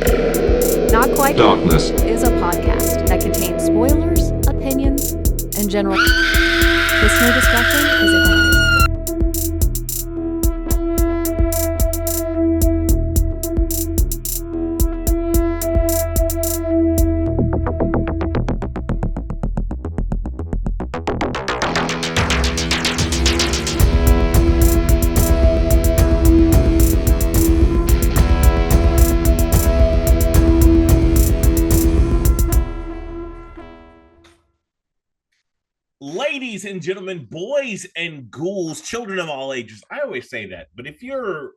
Not Quite Darkness is a podcast that contains spoilers, opinions, and general listener discretion is advised. Ladies and gentlemen, boys and ghouls, children of all ages. I always say that, but if you're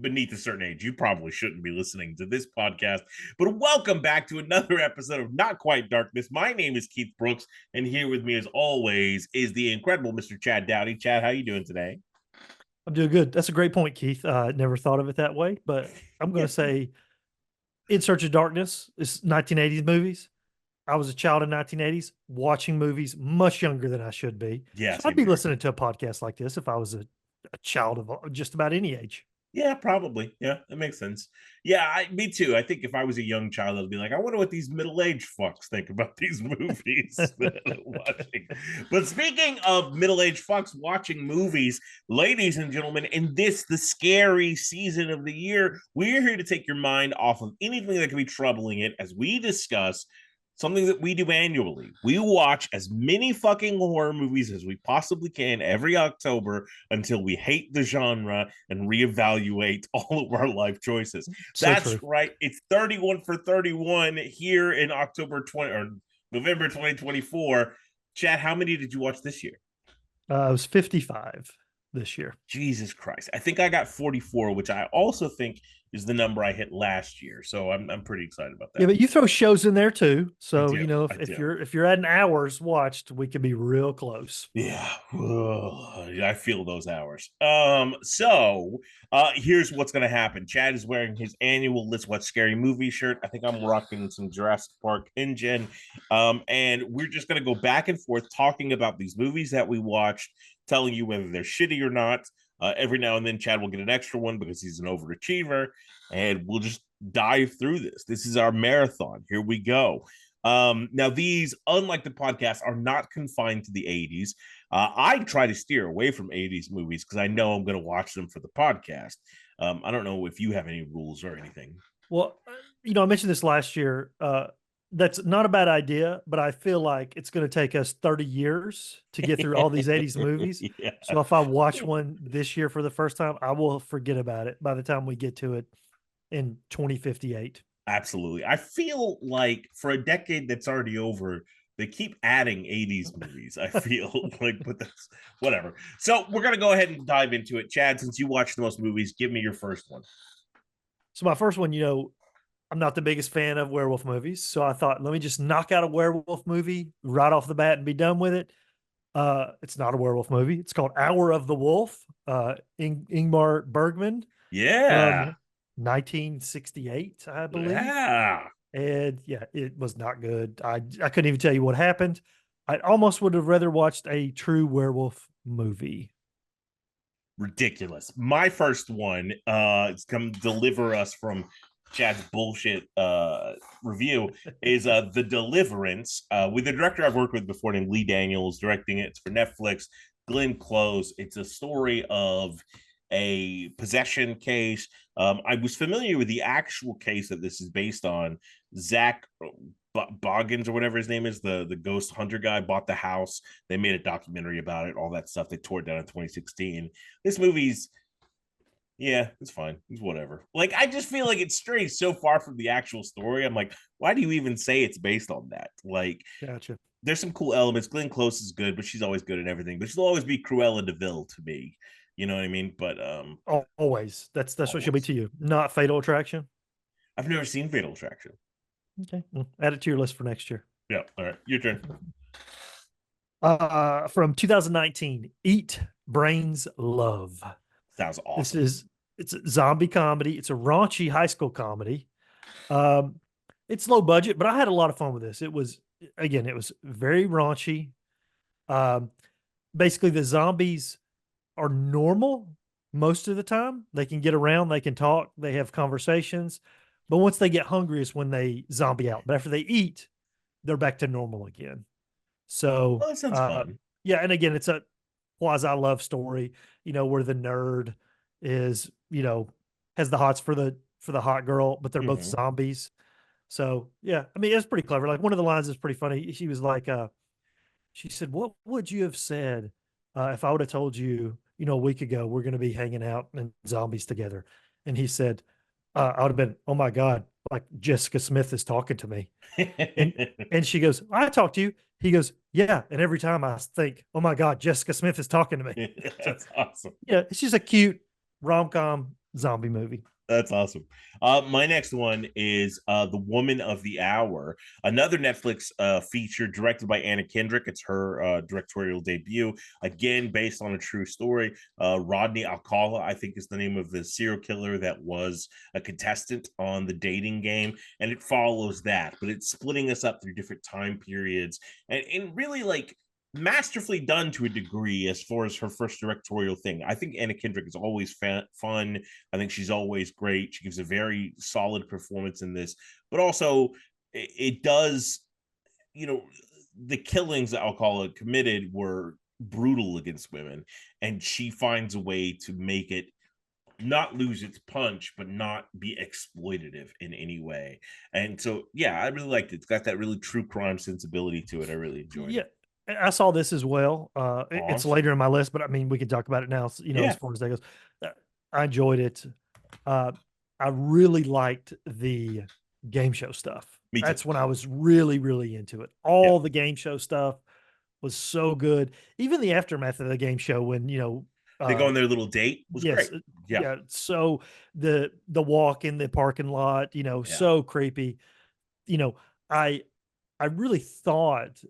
beneath a certain age, you probably shouldn't be listening to this podcast. But welcome back to another episode of Not Quite Darkness. My name is Keith Brooks, and here with me, as always, is the incredible Mr. Chad Dowdy. Chad, how you doing today? I'm doing good. That's a great point, Keith. Never thought of it that way, but I'm going to say In Search of Darkness is 1980s movies. I was a child in 1980s watching movies much younger than I should be. Yeah, So I'd be listening to a podcast like this if I was a child of just about any age. Yeah, probably. Yeah, that makes sense. Yeah, me too. I think if I was a young child, I'd be like, I wonder what these middle-aged fucks think about these movies that I'm watching. But speaking of middle-aged fucks watching movies, ladies and gentlemen, in this, the scary season of the year, we're here to take your mind off of anything that could be troubling it as we discuss something that we do annually. We watch as many fucking horror movies as we possibly can every October until we hate the genre and reevaluate all of our life choices. That's right. It's 31 for 31 here in October 20 or November 2024. Chad, how many did you watch this year? I was 55 this year. Jesus Christ. I think I got 44, which I also think is the number I hit last year. So I'm pretty excited about that. Yeah, but you throw shows in there too. So, if you're adding hours watched, we could be real close. Yeah. I feel those hours. Here's what's going to happen. Chad is wearing his annual Let's Watch Scary Movie shirt. I think I'm rocking some Jurassic Park engine. And we're just going to go back and forth talking about these movies that we watched, telling you whether they're shitty or not. Every now and then, Chad will get an extra one because he's an overachiever, and we'll just dive through this. This is our marathon. Here we go. Now, these, unlike the podcast, are not confined to the 80s. I try to steer away from 80s movies because I know I'm going to watch them for the podcast. I don't know if you have any rules or anything. Well, I mentioned this last year. That's not a bad idea, but I feel like it's going to take us 30 years to get through all these 80s movies. Yeah. So if I watch one this year for the first time, I will forget about it by the time we get to it in 2058. Absolutely. I feel like for a decade that's already over, they keep adding 80s movies. I feel like, but that's whatever. So we're going to go ahead and dive into it. Chad, since you watch the most movies, give me your first one. So my first one, I'm not the biggest fan of werewolf movies. So I thought, let me just knock out a werewolf movie right off the bat and be done with it. It's not a werewolf movie. It's called Hour of the Wolf. Ingmar Bergman. Yeah. 1968, I believe. Yeah. And yeah, it was not good. I couldn't even tell you what happened. I almost would have rather watched a true werewolf movie. Ridiculous. My first one is come deliver us from Chad's bullshit review is The Deliverance with the director I've worked with before named Lee Daniels, directing it. It's for Netflix. Glenn Close. It's a story of a possession case. I was familiar with the actual case that this is based on. Zach Boggins or whatever his name is, the ghost hunter guy, bought the house. They made a documentary about it, all that stuff. They tore it down in 2016. This movie's, yeah, it's fine. It's whatever. Like, I just feel like it strays so far from the actual story. I'm like, why do you even say it's based on that? Like, Gotcha. There's some cool elements. Glenn Close is good, but she's always good at everything. But she'll always be Cruella DeVille to me. You know what I mean? But always. That's what she'll be to you. Not Fatal Attraction. I've never seen Fatal Attraction. Okay. Well, add it to your list for next year. Yeah. All right. Your turn. From 2019, Eat Brains Love. Sounds awesome. It's a zombie comedy. It's a raunchy high school comedy. It's low budget, but I had a lot of fun with this. It was very raunchy. Basically the zombies are normal most of the time. They can get around, they can talk, they have conversations. But once they get hungry is when they zombie out. But after they eat, they're back to normal again. So, Oh, that sounds fun. yeah, and again, it's a quasi love story, where the nerd is, has the hots for the hot girl, but they're both Mhm. zombies. So, yeah, I mean, it's pretty clever. Like one of the lines is pretty funny. She was like, she said, "What would you have said if I would have told you, a week ago we're going to be hanging out and zombies together?" And he said, "I would have been, oh my god, like Jessica Smith is talking to me." And and she goes, "I talk to you." He goes, "Yeah." And every time I think, "Oh my god, Jessica Smith is talking to me." So That's awesome. yeah, it's just a cute rom-com zombie movie. That's awesome. My next one is The Woman of the Hour, another Netflix feature directed by Anna Kendrick. It's her directorial debut, again, based on a true story. Rodney Alcala, I think, is the name of the serial killer that was a contestant on the dating game. And it follows that, but it's splitting us up through different time periods and really like masterfully done to a degree as far as her first directorial thing. I think Anna Kendrick is always fun. I think she's always great. She gives a very solid performance in this, but also it does, you know, the killings that I'll call it committed were brutal against women, and she finds a way to make it not lose its punch, but not be exploitative in any way. And so, yeah, I really liked it. It's got that really true crime sensibility to it. I really enjoyed Yeah, it. I saw this as well. It's Awesome. later in my list, but I mean, we can talk about it now. As Yeah, far as that goes, Uh, I enjoyed it. Uh, I really liked the game show stuff. me too. That's when I was really, really into it. Yeah. All the game show stuff was so good. Even the aftermath of the game show, when They go uh, on their little date was yes, great. Yeah. yeah. So the walk in the parking lot, Yeah. so creepy. You know, I I really thought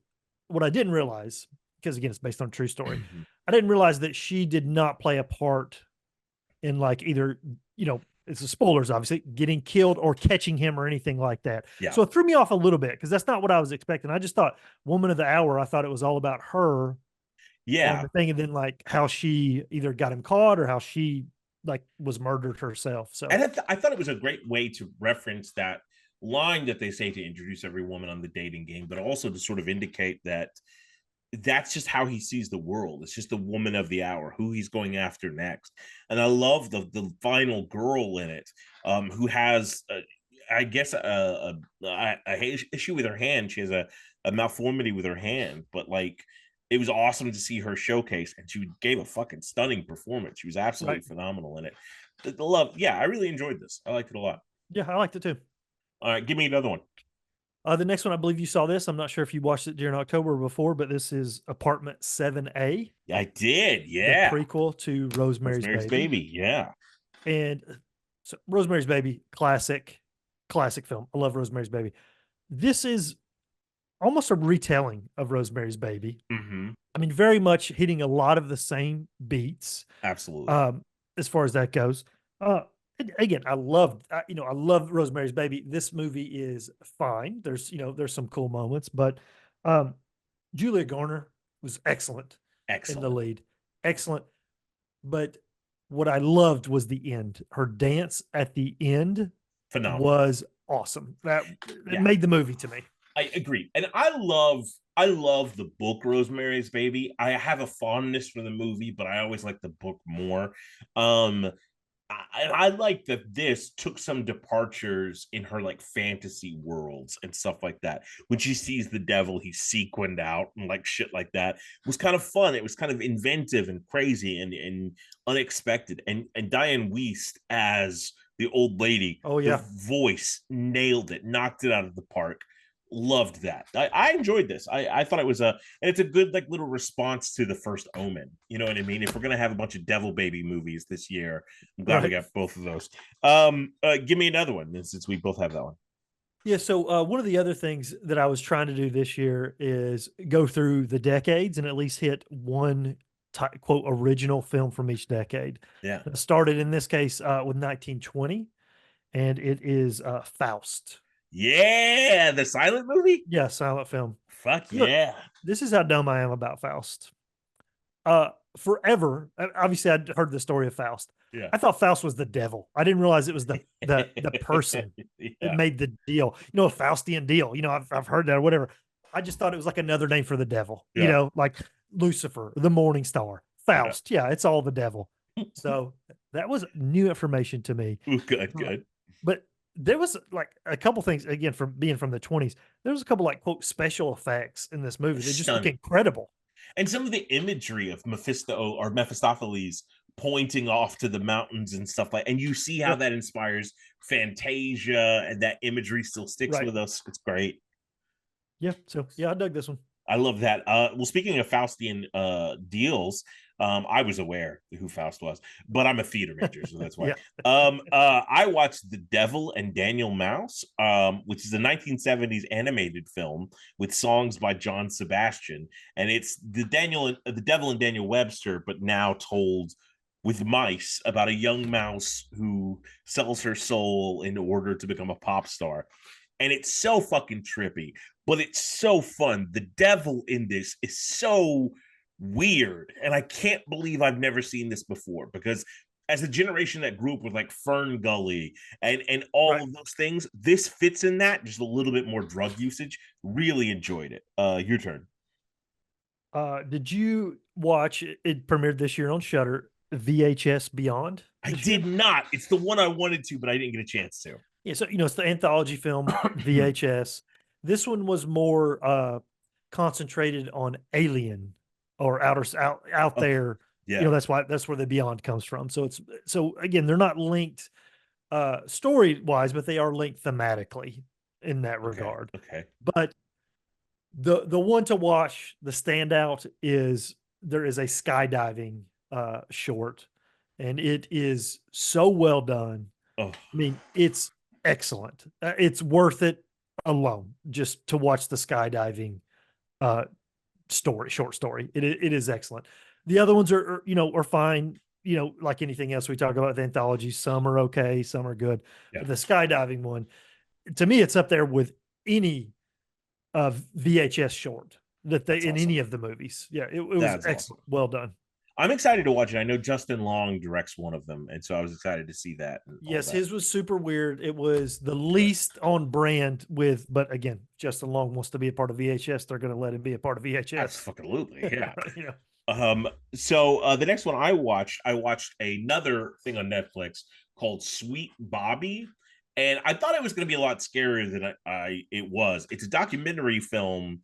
what I didn't realize, because again, it's based on a true story. I didn't realize that she did not play a part in like either, it's a spoilers, obviously, getting killed or catching him or anything like that. Yeah. So it threw me off a little bit because that's not what I was expecting. I just thought Woman of the Hour, I thought it was all about her on Yeah. the thing, and then like how she either got him caught or how she like was murdered herself. So And I thought it was a great way to reference that line that they say to introduce every woman on the dating game, but also to sort of indicate that that's just how he sees the world. It's just the woman of the hour, who he's going after next. And I love the final girl in it, who has, I guess, a issue with her hand. She has a malformity with her hand, but like it was awesome to see her showcase, and she gave a fucking stunning performance. She was absolutely right. phenomenal in it. The love, yeah, I really enjoyed this. I liked it a lot. Yeah, I liked it too. All right, give me another one. The next one, I believe you saw this. I'm not sure if you watched it during October or before, but this is Apartment 7A, I did, the yeah. prequel to Rosemary's Rosemary's Baby. Baby, yeah. And so Rosemary's Baby, classic film. I love Rosemary's Baby. This is almost a retelling of Rosemary's Baby. Mm-hmm. I mean, very much hitting a lot of the same beats, Absolutely. as far as that goes. Again, I love Rosemary's Baby. This movie is fine. There's some cool moments, but Julia Garner was excellent in the Excellent. lead. Excellent. But what I loved was the end. Her dance at the end Phenomenal. was awesome. That Yeah. it made the movie to me. I agree. And I love the book Rosemary's Baby. I have a fondness for the movie, but I always like the book more. I like that this took some departures in her like fantasy worlds and stuff like that. When she sees the devil, he's sequined out and like shit like that. It was kind of fun. It was kind of inventive and crazy and unexpected. And Diane Wiest as the old lady, Oh yeah. the voice nailed it, knocked it out of the park. Loved that. I enjoyed this. I thought it was and it's a good like little response to the first Omen. You know what I mean? If we're gonna have a bunch of devil baby movies this year, I'm glad we Right. got both of those. Give me another one since we both have that one. Yeah, so one of the other things that I was trying to do this year is go through the decades and at least hit one quote original film from each decade. Yeah. I started in this case with 1920, and it is Faust. Yeah, the silent movie? Yeah, silent film. Fuck Look, yeah. this is how dumb I am about Faust. Forever, obviously, I'd heard the story of Faust. Yeah. I thought Faust was the devil. I didn't realize it was the person that Yeah. made the deal. A Faustian deal. I've heard that or whatever. I just thought it was like another name for the devil. Yeah. Like Lucifer, the Morning Star, Yeah. Faust. Yeah, it's all the devil. So that was new information to me. Ooh, good, Uh, good. But there was like a couple things again from being from the 20s. There was a couple like quote special effects in this movie. They just look Stunning. incredible. And some of the imagery of Mephisto or Mephistopheles pointing off to the mountains and stuff like, and you see how Yep. that inspires Fantasia, and that imagery still sticks Right. with us. It's great. Yeah. So yeah, I dug this one. I love that. Well, speaking of Faustian deals, I was aware who Faust was, but I'm a theater major, so that's why. Yeah. I watched The Devil and Daniel Mouse, which is a 1970s animated film with songs by John Sebastian, and it's the Devil and Daniel Webster, but now told with mice about a young mouse who sells her soul in order to become a pop star. And it's so fucking trippy, but it's so fun. The devil in this is so weird, and I can't believe I've never seen this before, because as a generation that grew up with like Fern Gully and all Right. of those things, this fits in that, just a little bit more drug usage. Really enjoyed it. Your turn. Did you watch it premiered this year on Shutter, VHS Beyond? I this year? did not. It's the one I wanted to, but I didn't get a chance to. Yeah, so it's the anthology film VHS. This one was more concentrated on Alien or out Okay. there. Yeah. That's where the Beyond comes from. So again, they're not linked story wise, but they are linked thematically in that regard. Okay. But the one to watch, the standout is there is a skydiving short, and it is so well done. Oh, I mean, it's excellent. It's worth it alone just to watch the skydiving short story. It is excellent. The other ones are fine. Like anything else we talk about with anthologies, some are okay, some are good. Yeah. But the skydiving one, to me, it's up there with any VHS short that they That's in awesome. any of the movies. Yeah, it was That's excellent. awesome. Well done. I'm excited to watch it. I know Justin Long directs one of them, and so I was excited to see that. Yes, his was super weird. It was the least on brand but again, Justin Long wants to be a part of VHS. They're going to let him be a part of VHS. Absolutely, yeah. Yeah. So the next one I watched another thing on Netflix called Sweet Bobby, and I thought it was going to be a lot scarier than it was. It's a documentary film,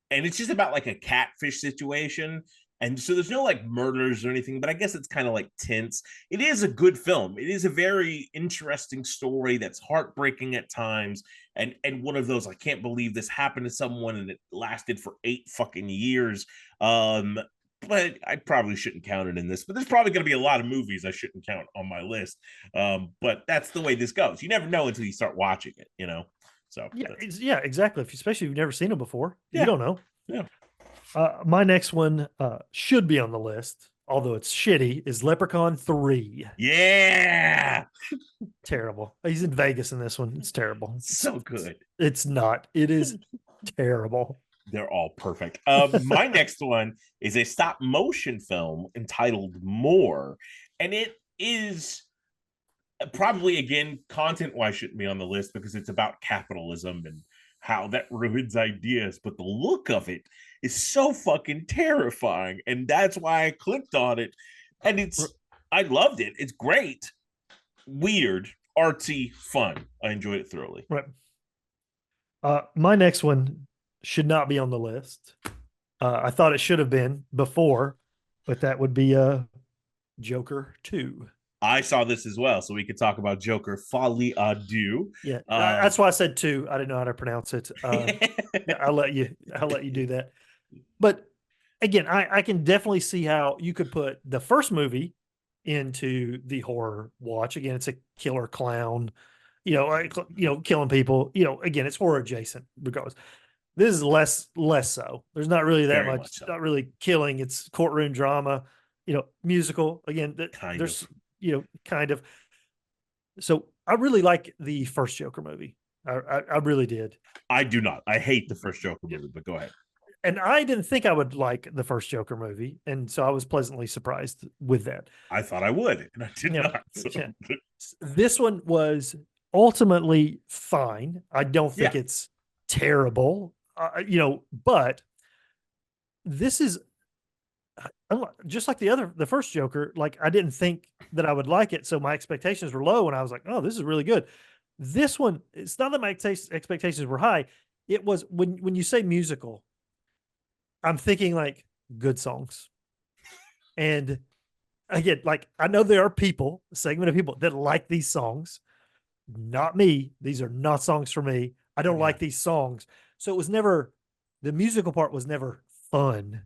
and it's just about like a catfish situation. And so there's no like murders or anything, but I guess it's kind of like tense. It is a good film. It is a very interesting story that's heartbreaking at times. And one of those, I can't believe this happened to someone and it lasted for 8 fucking years. But I probably shouldn't count it in this. But there's probably going to be a lot of movies I shouldn't count on my list. But that's the way this goes. You never know until you start watching it, So Yeah, exactly. Especially if you've never seen them before, Yeah. you don't know. Yeah. My next one should be on the list, although it's shitty, is Leprechaun 3. Yeah. Terrible. He's in Vegas in this one. It's terrible. So good. It's not. It is terrible. They're all perfect. My next one is a stop motion film entitled More, and it is probably, again, content wise shouldn't be on the list because it's about capitalism and how that ruins ideas, but the look of it is so fucking terrifying, and that's why I clicked on it. And I loved it. It's great, weird, artsy, fun. I enjoyed it thoroughly. Right. My next one should not be on the list. I thought it should have been before, but that would be Joker 2. I saw this as well, so we could talk about Joker Folie à Deux. Yeah, that's why I said 2. I didn't know how to pronounce it. Yeah, I'll let you do that. But again, I can definitely see how you could put the first movie into the horror watch. Again, it's a killer clown, killing people. Again, it's horror adjacent regardless. This is less so. There's not really that Very much. so. Not really killing. It's courtroom drama. Musical. Again, kind of. So I really like the first Joker movie. I really did. I do not. I hate the first Joker movie, but go ahead. and I didn't think I would like the first Joker movie, and so I was pleasantly surprised with that. I thought I would, and I did Yeah, not. So. yeah. This one was ultimately fine. I don't think Yeah. it's terrible, but this is just like the first Joker. Like I didn't think that I would like it, so my expectations were low, and I was like, "Oh, this is really good." This one, it's not that my expectations were high. It was when you say musical, I'm thinking like good songs, and again, like I know there are people, a segment of people that like these songs. Not me. These are not songs for me. I don't Yeah. like these songs. So it was never, the musical part was never fun,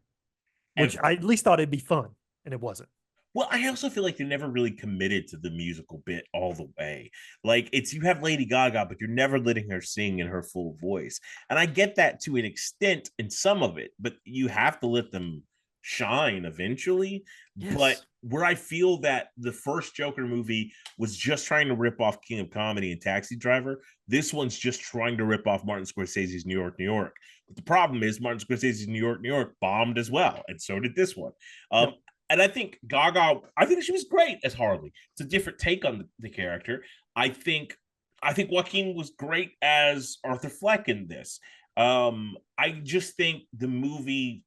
which Ever. I at least thought it'd be fun, and it wasn't. Well, I also feel like they never really committed to the musical bit all the way. Like it's you have Lady Gaga, but you're never letting her sing in her full voice. And I get that to an extent in some of it, but you have to let them shine eventually. But Yes. where I feel that the first Joker movie was just trying to rip off King of Comedy and Taxi Driver, this one's just trying to rip off Martin Scorsese's New York, New York. But the problem is Martin Scorsese's New York, New York bombed as well, and so did this one. Yep. And I think Gaga, I think she was great as Harley. It's a different take on the character. I think Joaquin was great as Arthur Fleck in this. I just think the movie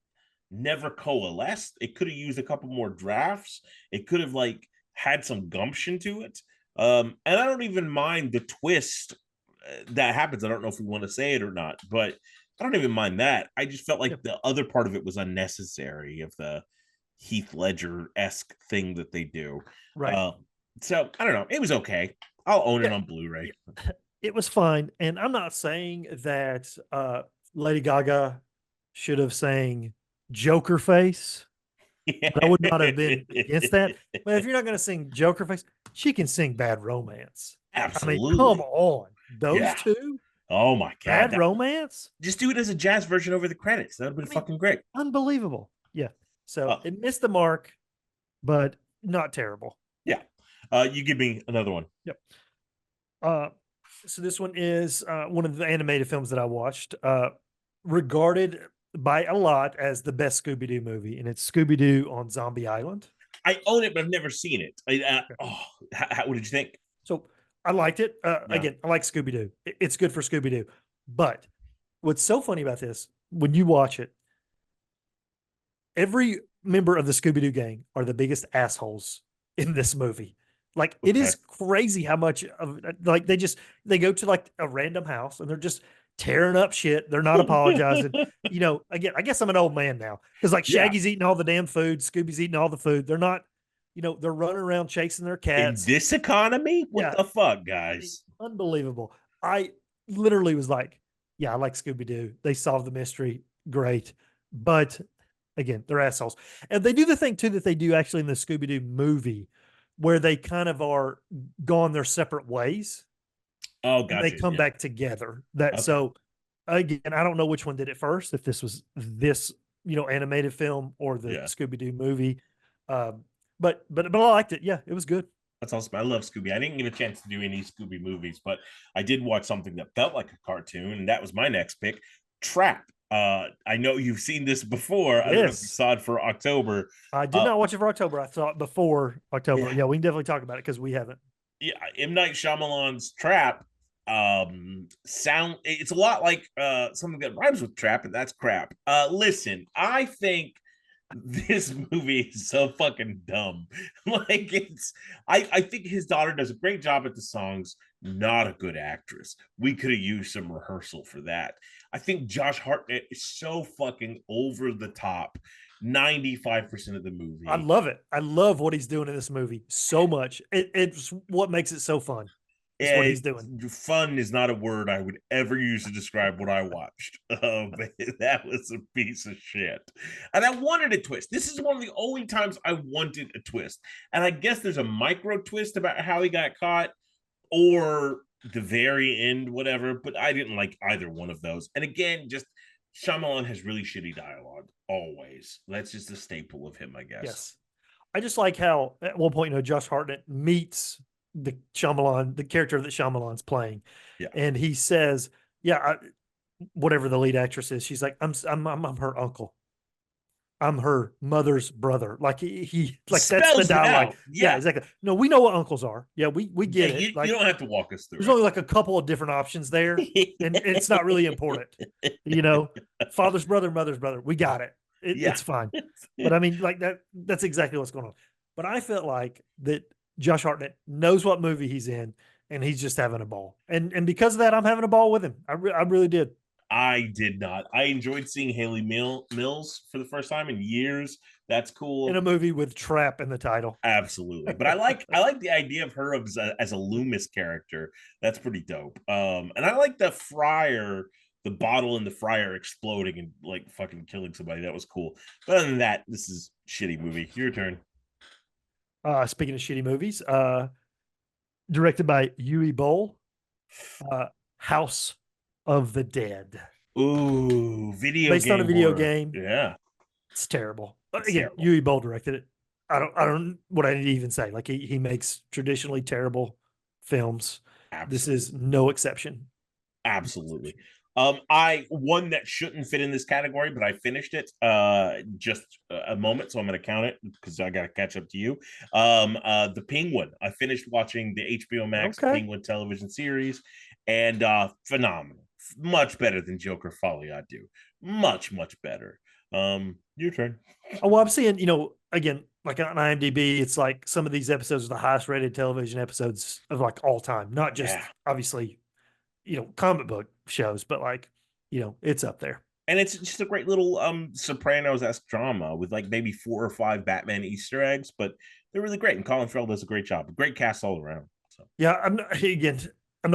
never coalesced. It could have used a couple more drafts. It could have like had some gumption to it. And I don't even mind the twist that happens. I don't know if we want to say it or not, but I don't even mind that. I just felt like Yep. the other part of it was unnecessary of the Heath Ledger-esque thing that they do. Right. So I don't know. It was okay. I'll own it Yeah. on Blu-ray. It was fine. And I'm not saying that Lady Gaga should have sang Joker Face. I would not have been against that. But if you're not going to sing Joker Face, she can sing Bad Romance. Absolutely. I mean, come on. Those Yeah. two? Oh my god. Bad Romance? Just do it as a jazz version over the credits. That would have been fucking great. Unbelievable. Yeah. So it missed the mark, but not terrible. Yeah. You give me another one. Yep. So this one is one of the animated films that I watched, regarded by a lot as the best Scooby-Doo movie, and it's Scooby-Doo on Zombie Island. I own it, but I've never seen it. What did you think? So I liked it. Again, I like Scooby-Doo. It's good for Scooby-Doo. But what's so funny about this, when you watch it, every member of the Scooby-Doo gang are the biggest assholes in this movie. Like it is crazy how much of like they go to like a random house and they're just tearing up shit. They're not apologizing. Again, I guess I'm an old man now because like Shaggy's eating all the damn food, Scooby's eating all the food. They're not, they're running around chasing their cats. In this economy? What the fuck, guys? I mean, unbelievable. I literally was like, yeah, I like Scooby-Doo. They solved the mystery. Great. But again, they're assholes. And they do the thing too that they do actually in the Scooby-Doo movie where they kind of are gone their separate ways. Oh, gotcha. They come back together. So again, I don't know which one did it first, if this was this, animated film or the Scooby-Doo movie. But I liked it. Yeah, it was good. That's awesome. I love Scooby. I didn't get a chance to do any Scooby movies, but I did watch something that felt like a cartoon, and that was my next pick, Trap. I know you've seen this before. I don't know if you saw it for October. I did not watch it for October. I saw it before October. Yeah, we can definitely talk about it because we haven't. Yeah, M. Night Shyamalan's Trap. It's a lot like something that rhymes with trap, and that's crap. Listen, I think this movie is so fucking dumb. Like I think his daughter does a great job at the songs, not a good actress. We could have used some rehearsal for that. I think Josh Hartnett is so fucking over the top 95% of the movie. I love it. I love what he's doing in this movie so much. It's what makes it so fun. It's what he's doing. Fun is not a word I would ever use to describe what I watched. That was a piece of shit. And I wanted a twist. This is one of the only times I wanted a twist. And I guess there's a micro twist about how he got caught or the very end, whatever. But I didn't like either one of those. And again, just Shyamalan has really shitty dialogue always. That's just a staple of him, I guess. Yes. I just like how at one point, Josh Hartnett meets the character that Shyamalan's playing. Yeah. And he says, whatever the lead actress is. She's like, I'm her uncle. I'm her mother's brother. Like he like that's the Spells it dialogue. out. Yeah, exactly. No, we know what uncles are. Yeah, we Yeah, get it. you Like don't have to walk us through there's only like a couple of different options there, and it's not really important. You know, father's brother, mother's brother. We got it. Yeah. It's fine. But I mean, like that's exactly what's going on. But I felt like that Josh Hartnett knows what movie he's in, and he's just having a ball. And because of that, I'm having a ball with him. I really did. I did not. I enjoyed seeing Haley Mills for the first time in years. That's cool. In a movie with trap in the title. Absolutely. But I like the idea of her as a Loomis character. That's pretty dope. And I like the fryer, the bottle in the fryer exploding and like fucking killing somebody. That was cool. But other than that, this is shitty movie. Your turn. Speaking of shitty movies, directed by Yui Boll, House of the Dead. Ooh, video based game on a video horror. game. Yeah. It's terrible. It's Again, terrible. Yui Boll directed it. I don't what I need to even say. Like he makes traditionally terrible films. This Absolutely. is no exception. Absolutely. I one that shouldn't fit in this category, but I finished it just a moment, so I'm going to count it because I got to catch up to you. The Penguin. I finished watching the HBO Max Penguin television series, and phenomenal, much better than Joker Folly I Do, much better. Your turn. Oh, well, I'm seeing, again, like on IMDb, it's like some of these episodes are the highest rated television episodes of like all time, not just obviously, comic book shows, but like, it's up there. And it's just a great little Sopranos-esque drama with like maybe 4 or 5 Batman Easter eggs, but they're really great. And Colin Farrell does a great job. Great cast all around. So yeah, I'm not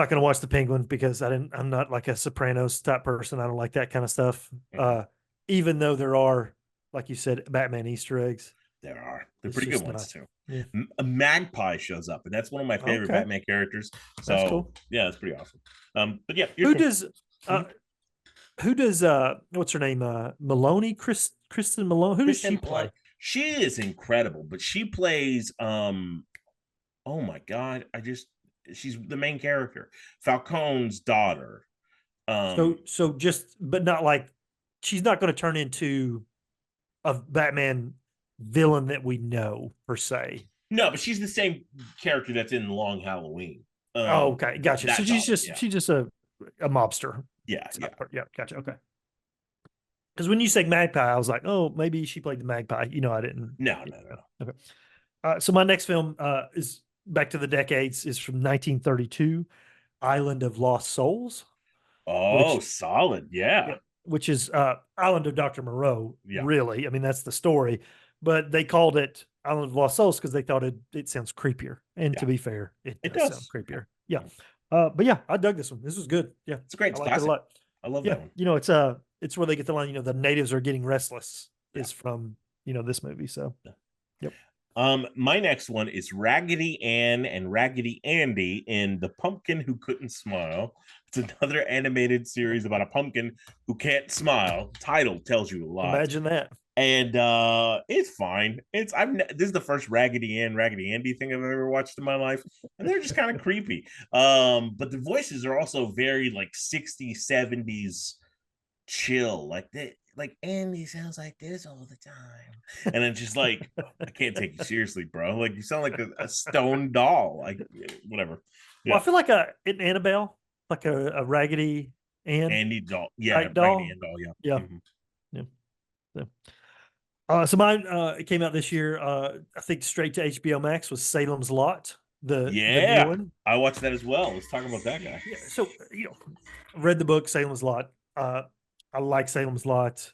going to watch The Penguin because I'm not like a Sopranos type person. I don't like that kind of stuff. Mm-hmm. Even though there are, like you said, Batman Easter eggs. There are. They're pretty good ones too. Yeah. A magpie shows up, and that's one of my favorite Batman characters. So that's cool. Yeah, that's pretty awesome. But yeah, who does what's her name? Maloney, Kristen Maloney. Who does she play? She is incredible, but she plays oh my god, she's the main character, Falcone's daughter. So just, but not like, she's not going to turn into a Batman villain that we know per se. No, but she's the same character that's in Long Halloween. Okay, gotcha. So she's just a mobster. Yeah. Gotcha. Okay. Because when you say Magpie, I was like, oh, maybe she played the Magpie. I didn't. No. Okay. So my next film is back to the decades, is from 1932, Island of Lost Souls. Oh, solid. Yeah. Which is Island of Dr. Moreau. Yeah. Really. I mean, that's the story. But they called it Island of Lost Souls because they thought it sounds creepier. And to be fair, it does sound creepier. Yeah. But yeah, I dug this one. This was good. Yeah. It's great. It's classic. It a lot. I love that one. It's where they get the line, the natives are getting restless is from, this movie. So, yep. My next one is Raggedy Ann and Raggedy Andy in The Pumpkin Who Couldn't Smile. It's another animated series about a pumpkin who can't smile. Title tells you a lot. Imagine that. And it's fine. this is the first Raggedy Ann, Raggedy Andy thing I've ever watched in my life, and they're just kind of creepy. But the voices are also very like 60s, 70s chill. Like Andy sounds like this all the time, and it's just like, I can't take you seriously, bro. Like you sound like a stone doll. Like whatever. Yeah. Well, I feel like an Annabelle, like a Raggedy Ann, Andy doll. Yeah, doll. Raggedy Ann doll. Yeah. Yeah. Mm-hmm. Yeah. So mine it came out this year. I think straight to HBO Max was Salem's Lot. The new one. I watched that as well. Let's talk about that guy. Yeah, so read the book Salem's Lot. I like Salem's Lot.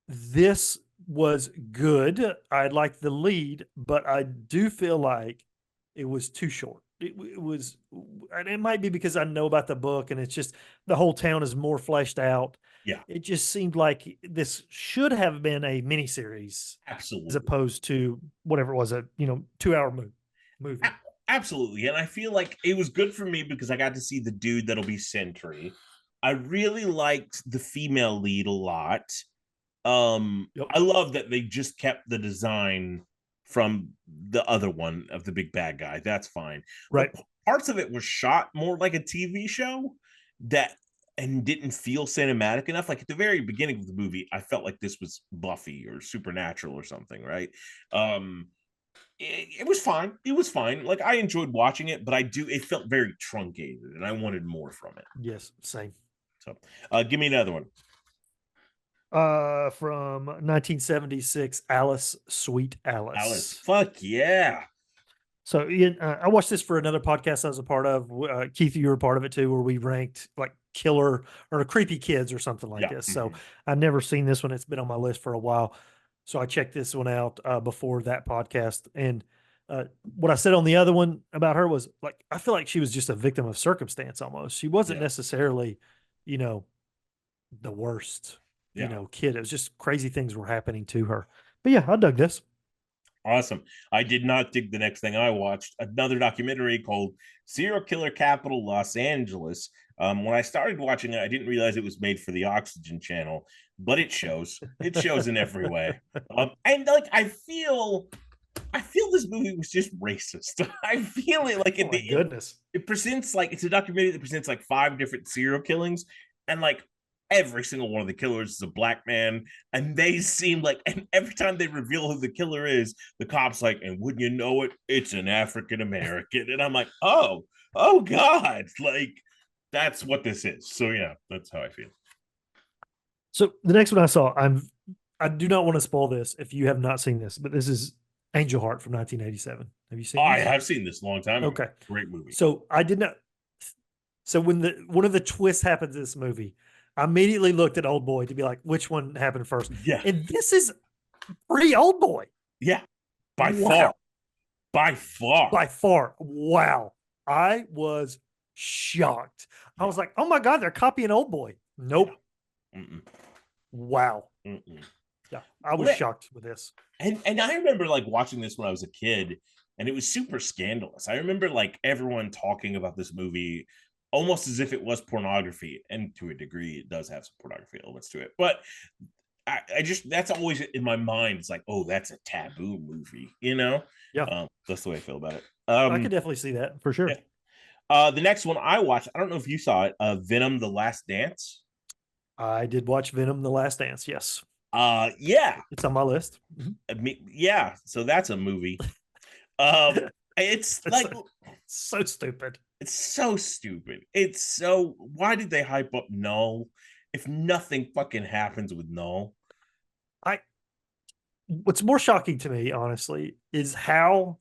This was good. I liked the lead, but I do feel like it was too short. It was, and it might be because I know about the book, and it's just the whole town is more fleshed out. Yeah, it just seemed like this should have been a miniseries, absolutely, as opposed to whatever it was, a 2-hour movie. Absolutely, and I feel like it was good for me because I got to see the dude that'll be Sentry. I really liked the female lead a lot. I love that they just kept the design from the other one of the big bad guy. That's fine. Right. But parts of it was shot more like a TV show that and didn't feel cinematic enough. Like at the very beginning of the movie, I felt like this was Buffy or Supernatural or something, right? Um, it was fine. It was fine. Like I enjoyed watching it, but it felt very truncated, and I wanted more from it. Yes, same. So, give me another one. From 1976, Alice, Sweet Alice, Alice. fuck yeah. So Ian, I watched this for another podcast I was a part of. Keith, you were a part of it too, where we ranked like killer or creepy kids or something like Yeah. this. So I've never seen this one. It's been on my list for a while. So I checked this one out before that podcast. And what I said on the other one about her was like, I feel like she was just a victim of circumstance almost. She wasn't Yeah. necessarily, you know, the worst, Yeah. kid. It was just crazy things were happening to her. But yeah, I dug this. Awesome. I did not dig the next thing I watched. Another documentary called Serial Killer Capital Los Angeles. When I started watching it, I didn't realize it was made for the Oxygen Channel, but it shows. It shows in every way. And like I feel this movie was just racist. I feel it like Oh my goodness. it presents like it's a documentary that presents like 5 different serial killings, and like every single one of the killers is a black man, and they seem like, and every time they reveal who the killer is, the cops like, and wouldn't you know it, it's an African American, and I'm like, oh god, like that's what this is. So yeah, that's how I feel. So the next one I saw, I do not want to spoil this if you have not seen this, but this is Angel Heart from 1987. Have you seen I this? have seen this a long time ago. Okay. Great movie. So I did not. So when one of the twists happens in this movie, I immediately looked at Old Boy to be like, which one happened first? Yeah. And this is pretty Old Boy. Yeah. By Wow. far. By far. By far. Wow. I was shocked. I was like, oh my God, they're copying Old Boy. Nope. Mm-mm. Wow. Mm-mm. Yeah. I was shocked with this. And I remember like watching this when I was a kid, and it was super scandalous. I remember like everyone talking about this movie almost as if it was pornography, and to a degree it does have some pornography elements to it, but I just, that's always in my mind. It's like, oh, that's a taboo movie, you know? Yeah. That's the way I feel about it. I could definitely see that for sure. Yeah. The next one I watched, I don't know if you saw it, Venom: The Last Dance. I did watch Venom: The Last Dance. Yes. Yeah. It's on my list. I mean, yeah. So that's a movie. It's like so stupid. It's so stupid. It's so, why did they hype up Null if nothing fucking happens with Null? What's more shocking to me, honestly, is how,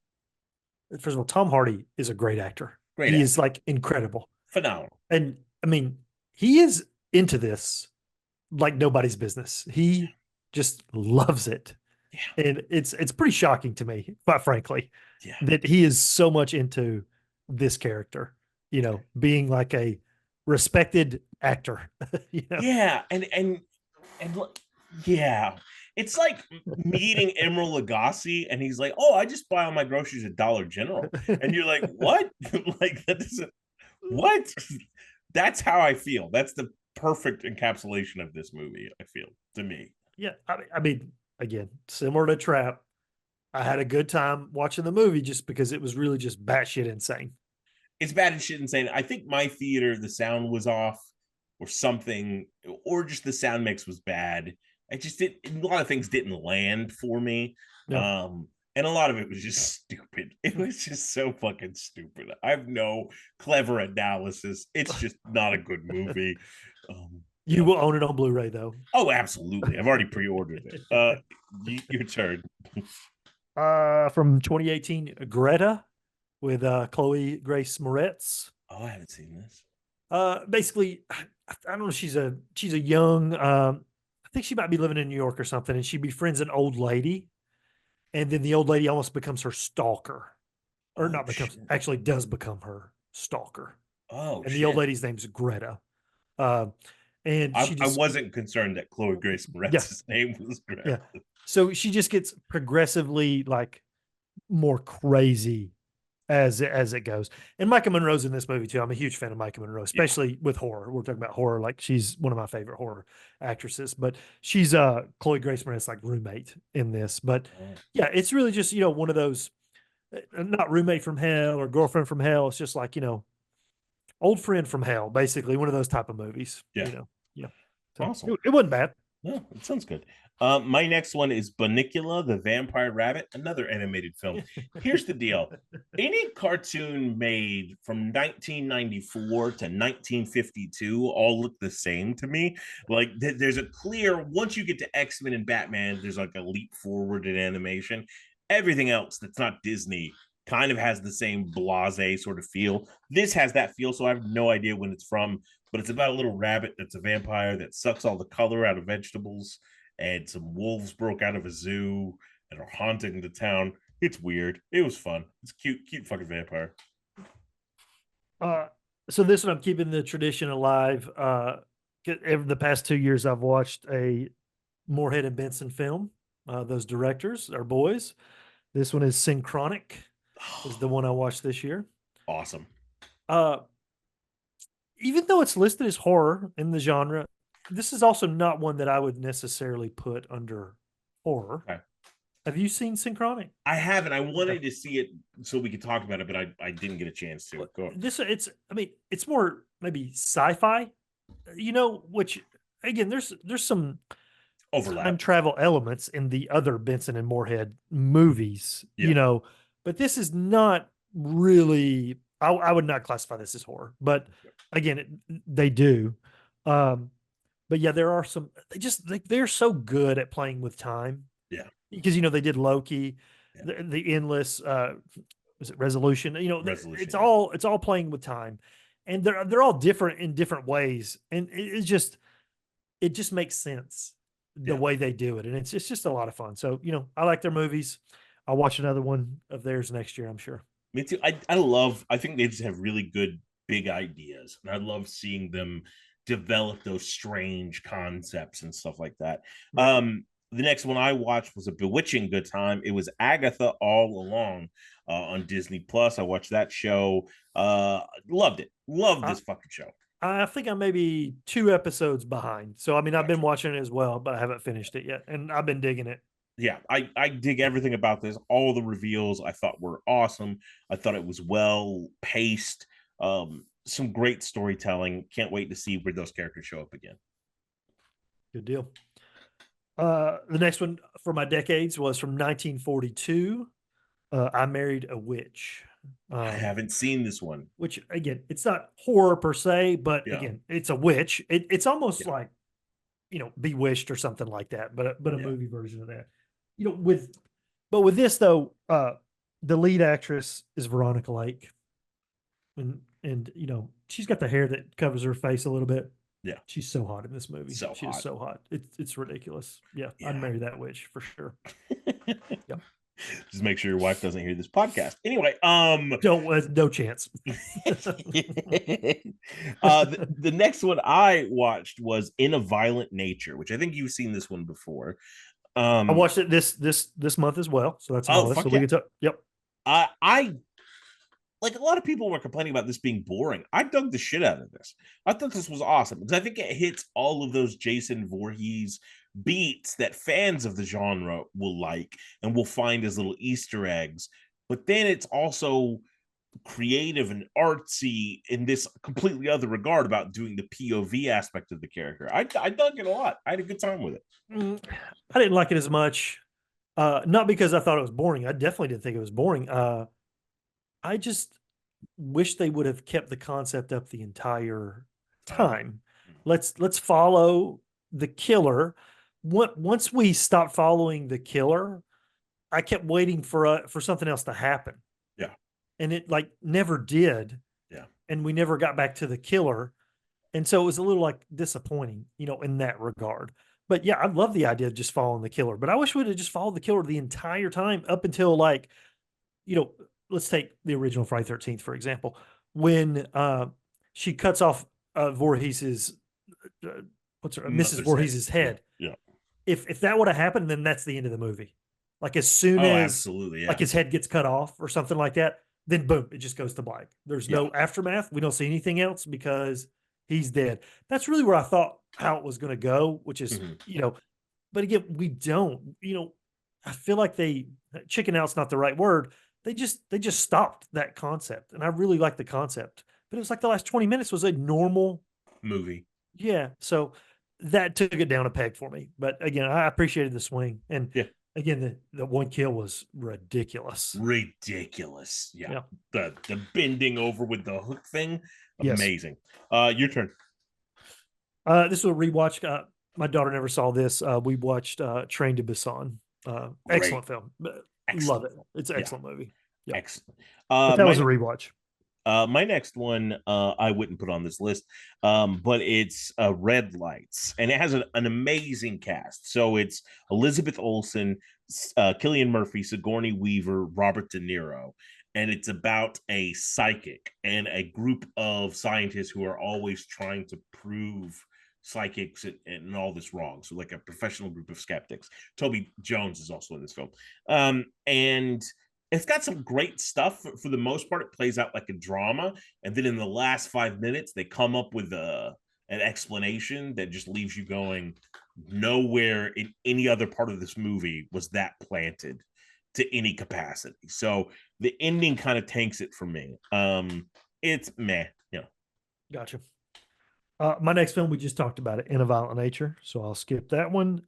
first of all, Tom Hardy is a great actor. He is like incredible. Phenomenal. And I mean, he is into this like nobody's business. He just loves it. Yeah. And it's pretty shocking to me, quite frankly, that he is so much into this character, you know, being like a respected actor. You know? Yeah, and yeah, it's like meeting Emeril Lagasse, and he's like, "Oh, I just buy all my groceries at Dollar General," and you're like, "What?" Like that doesn't. What? That's how I feel. That's the perfect encapsulation of this movie. I feel, to me. Yeah, I mean, again, similar to Trap, I had a good time watching the movie just because it was really just batshit insane. It's bad and shit insane. I think my theater, the sound was off or something, or just the sound mix was bad. I just did, a lot of things didn't land for me. Yeah. And a lot of it was just stupid. It was just so fucking stupid. I have no clever analysis. It's just not a good movie. You will own it on Blu-ray though. Oh, absolutely. I've already pre-ordered it. Your turn. From 2018, Greta with Chloe Grace Moretz. Oh, I haven't seen this. Basically, I don't know. She's a young. I think she might be living in New York or something, and she befriends an old lady, and then the old lady almost becomes her stalker, or not becomes, actually does become her stalker. Oh, and the old lady's name's Greta. And I wasn't concerned that Chloe Grace Moretz's name was Greta. Yeah. So she just gets progressively like more crazy as it goes. And Micah Monroe's in this movie too. I'm a huge fan of Micah Monroe, especially with horror. We're talking about horror. Like she's one of my favorite horror actresses, but she's Chloe Grace Moretz's like roommate in this. But yeah, it's really just, you know, one of those, not roommate from hell or girlfriend from hell. It's just like, you know, Old Friend from Hell, basically one of those type of movies. Yeah. You know, yeah. So Awesome. it wasn't bad. No, it sounds good. My next one is Bunnicula the Vampire Rabbit, another animated film. Here's the deal. Any cartoon made from 1994 to 1952 all look the same to me. Like there's a clear, once you get to X-Men and Batman, there's like a leap forward in animation. Everything else that's not Disney kind of has the same blasé sort of feel. This has that feel, so I have no idea when it's from, but it's about a little rabbit that's a vampire that sucks all the color out of vegetables, and some wolves broke out of a zoo and are haunting the town. It's weird. It was fun. It's cute fucking vampire. So this one, I'm keeping the tradition alive. The past 2 years, I've watched a Moorhead and Benson film. Those directors are boys. This one is Synchronic, is the one I watched this year. Awesome. Even though it's listed as horror in the genre, this is also not one that I would necessarily put under horror. Okay. Have you seen Synchronic? I haven't. I wanted to see it so we could talk about it, but I didn't get a chance to. Go on. It's more maybe sci-fi, which again, there's some Overlap. time travel elements in the other Benson and Moorhead movies, but this is not really, I would not classify this as horror, but again, they do. But yeah, there are some, they're so good at playing with time. Yeah. Because, they did Loki, the Endless, was it Resolution? Resolution, it's all playing with time, and they're all different in different ways. And it just makes sense the way they do it. And it's just a lot of fun. So, I like their movies. I'll watch another one of theirs next year, I'm sure. Me too. I think they just have really good big ideas, and I love seeing them develop those strange concepts and stuff like that. Right. The next one I watched was a bewitching good time. It was Agatha All Along on Disney Plus. I watched that show. Loved it. Loved this fucking show. I think I'm maybe 2 episodes behind. So, I mean, I've been watching it as well, but I haven't finished it yet. And I've been digging it. Yeah, I dig everything about this. All the reveals I thought were awesome. I thought it was well paced. Some great storytelling. Can't wait to see where those characters show up again. Good deal. The next one for my decades was from 1942. I Married a Witch. I haven't seen this one. Which, again, it's not horror per se, but again, it's a witch. It's almost like, Bewitched or something like that, but a movie version of that. With this though, the lead actress is Veronica Lake, and she's got the hair that covers her face a little bit. Yeah, she's so hot in this movie. So she's so hot. It's ridiculous. Yeah, I'd marry that witch for sure. Yeah. Just make sure your wife doesn't hear this podcast. Anyway, no chance. The next one I watched was In a Violent Nature, which I think you've seen this one before. I watched it this month as well, so that's on the list. So we can talk. Yep. I like, a lot of people were complaining about this being boring. I dug the shit out of this. I thought this was awesome because I think it hits all of those Jason Voorhees beats that fans of the genre will like and will find as little Easter eggs. But then it's also creative and artsy in this completely other regard about doing the POV aspect of the character. I dug it a lot. I had a good time with it. I didn't like it as much. Not because I thought it was boring. I definitely didn't think it was boring. I just wish they would have kept the concept up the entire time. Let's follow the killer. Once we stopped following the killer, I kept waiting for something else to happen. Yeah. And it never did. Yeah. And we never got back to the killer. And so it was a little disappointing, in that regard. But yeah, I love the idea of just following the killer, but I wish we'd have just followed the killer the entire time up until let's take the original Friday 13th, for example, when she cuts off Voorhees's, Mrs. Voorhees's head. Yeah. If that would have happened, then that's the end of the movie. As soon as absolutely, yeah. his head gets cut off or something like that, then boom, it just goes to black. There's no aftermath. We don't see anything else because he's dead. That's really where I thought how it was going to go, which is, but again, we don't, I feel like chicken out's not the right word. They just stopped that concept. And I really like the concept but it was like the last 20 minutes was a normal. Movie. Yeah. So that took it down a peg for me. But again, I appreciated the swing. And Yeah. again, the one kill was ridiculous. Ridiculous. Yeah. Yeah. The bending over with the hook thing. Yes. Amazing. Your turn. This was a rewatch. My daughter never saw this. We watched Train to Busan. Excellent film. Excellent. Love it. It's an excellent movie. Yeah. Excellent. But that was a rewatch. My next one, I wouldn't put on this list, but it's Red Lights, and it has an amazing cast. So it's Elizabeth Olsen, Cillian Murphy, Sigourney Weaver, Robert De Niro, and it's about a psychic and a group of scientists who are always trying to prove psychics and all this wrong. So like a professional group of skeptics. Toby Jones is also in this film, and it's got some great stuff. For the most part, it plays out like a drama. And then in the last 5 minutes, they come up with an explanation that just leaves you going, nowhere in any other part of this movie was that planted to any capacity. So the ending kind of tanks it for me. It's meh. Yeah. Gotcha. My next film, we just talked about it, In a Violent Nature. So I'll skip that one.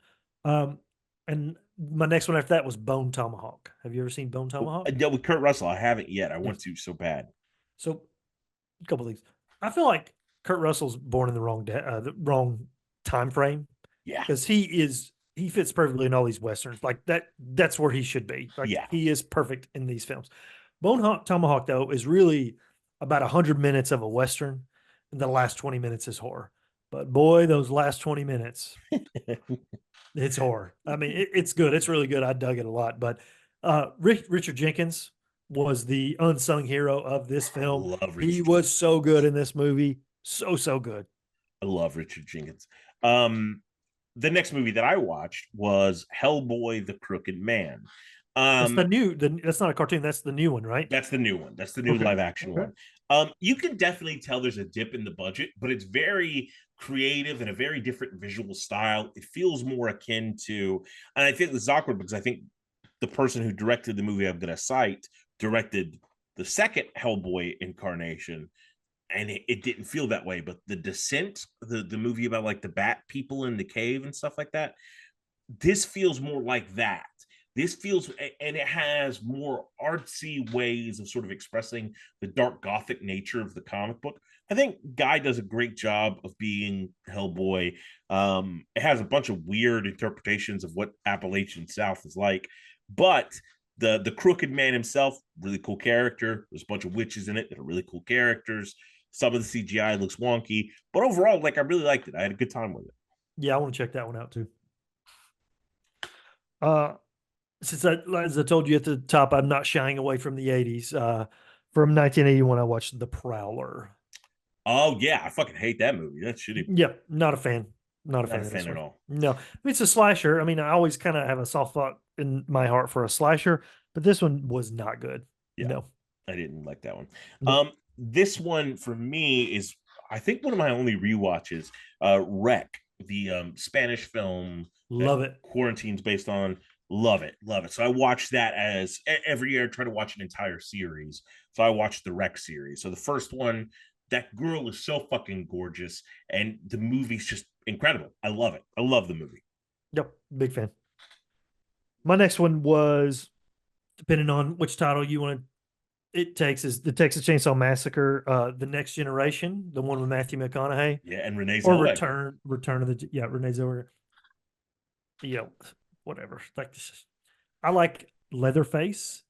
And my next one after that was Bone Tomahawk. Have you ever seen Bone Tomahawk? Yeah, with Kurt Russell. I haven't yet. I want to so bad. So, a couple of things. I feel like Kurt Russell's born in the wrong time frame. Yeah, because he fits perfectly in all these westerns. Like that's where he should be. Like, yeah, he is perfect in these films. Bone Tomahawk though is really about 100 minutes of a western, and the last 20 minutes is horror. But boy, those last 20 minutes. It's horror. I mean, it's good. It's really good. I dug it a lot. But Richard Jenkins was the unsung hero of this film. He was so good in this movie. So good. I love Richard Jenkins. The next movie that I watched was Hellboy: The Crooked Man. That's that's not a cartoon. That's the new one, right? That's the new one. That's the new live action one. You can definitely tell there's a dip in the budget, but it's very creative and a very different visual style. It feels more akin to, and I think this is awkward because I think the person who directed the movie I'm going to cite directed the second Hellboy incarnation, and it didn't feel that way. But The Descent, the movie about like the bat people in the cave and stuff like that, this feels more like that. This feels, and it has more artsy ways of sort of expressing the dark gothic nature of the comic book. I think Guy does a great job of being Hellboy. It has a bunch of weird interpretations of what Appalachian South is like, but the Crooked Man himself, really cool character. There's a bunch of witches in it that are really cool characters. Some of the CGI looks wonky, but overall, like, I really liked it. I had a good time with it. Yeah, I want to check that one out too. As I told you at the top, I'm not shying away from the 80s. From 1981, I watched The Prowler. Oh, yeah. I fucking hate that movie. That's shitty. Yeah, not a fan. Not a fan at all. No. I mean, it's a slasher. I mean, I always kind of have a soft spot in my heart for a slasher, but this one was not good. Yeah. No. I didn't like that one. No. This one for me is, I think, one of my only rewatches. Wreck, the Spanish film. Love it. Quarantine's based on. Love it. So I watch that as every year. I try to watch an entire series. So I watched the Wreck series. So the first one, that girl is so fucking gorgeous, and the movie's just incredible. I love it. I love the movie. Yep, big fan. My next one was, depending on which title you want it takes, is the Texas Chainsaw Massacre, The Next Generation, the one with Matthew McConaughey. Yeah, and Renee Zellweger. Or Return of the Renee Zellweger. Yeah, whatever. Like, I like Leatherface.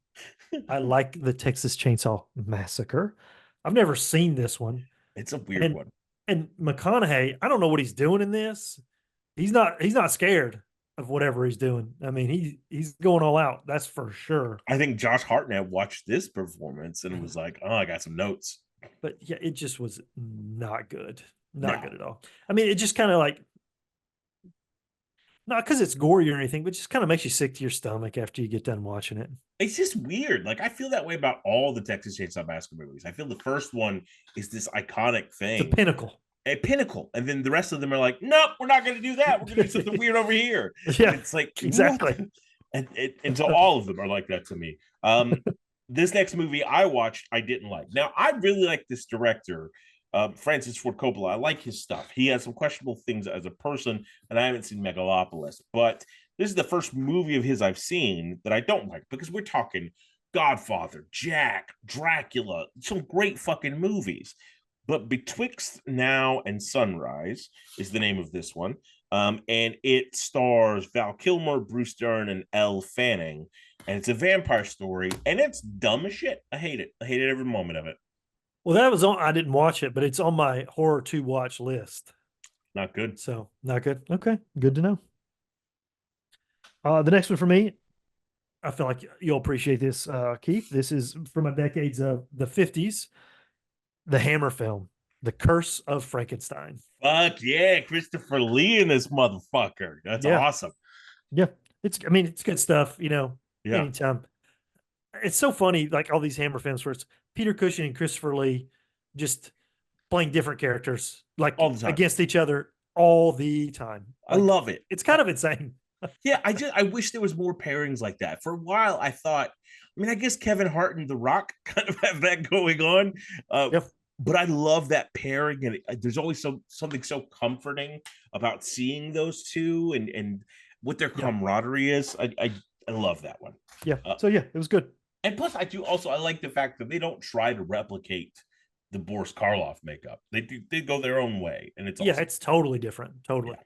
I like the Texas Chainsaw Massacre. I've never seen this one. It's a weird one. And McConaughey, I don't know what he's doing in this. He's not scared of whatever he's doing. I mean, he's going all out. That's for sure. I think Josh Hartnett watched this performance and was like, "Oh, I got some notes." But yeah, it just was not good. Not good at all. I mean, it just kind of like, not because it's gory or anything, but just kind of makes you sick to your stomach after you get done watching it. It's just weird. Like, I feel that way about all the Texas Chainsaw Massacre movies. I feel the first one is this iconic thing. It's a pinnacle. A pinnacle. And then the rest of them are like, nope, we're not going to do that. We're going to do something weird over here. Yeah, and it's like, exactly. And so all of them are like that to me. this next movie I watched, I didn't like. Now, I really like this director, Francis Ford Coppola. I like his stuff. He has some questionable things as a person, and I haven't seen Megalopolis, but this is the first movie of his I've seen that I don't like because we're talking Godfather, Jack, Dracula, some great fucking movies. But Betwixt Now and Sunrise is the name of this one. And it stars Val Kilmer, Bruce Dern, and Elle Fanning. And it's a vampire story, and it's dumb as shit. I hate it. I hated every moment of it. Well, that was on. I didn't watch it, but it's on my horror to watch list. Not good. So not good. Okay, good to know. The next one for me, I feel like you'll appreciate this, Keith. This is from a decades of the 50s, the Hammer film, The Curse of Frankenstein. Fuck yeah, Christopher Lee in this motherfucker. That's awesome. Yeah, it's good stuff. Anytime. It's so funny, like all these Hammer films where it's Peter Cushing and Christopher Lee just playing different characters, like all the time, against each other all the time. I love it. It's kind of insane. Yeah, I wish there was more pairings like that. For a while, I thought, I guess Kevin Hart and The Rock kind of have that going on. Yep. But I love that pairing, and there's always something so comforting about seeing those two and what their camaraderie is. I love that one. Yeah. So yeah, it was good. And plus, I like the fact that they don't try to replicate the Boris Karloff makeup. They go their own way, and it's awesome. It's totally different. Totally. Yeah.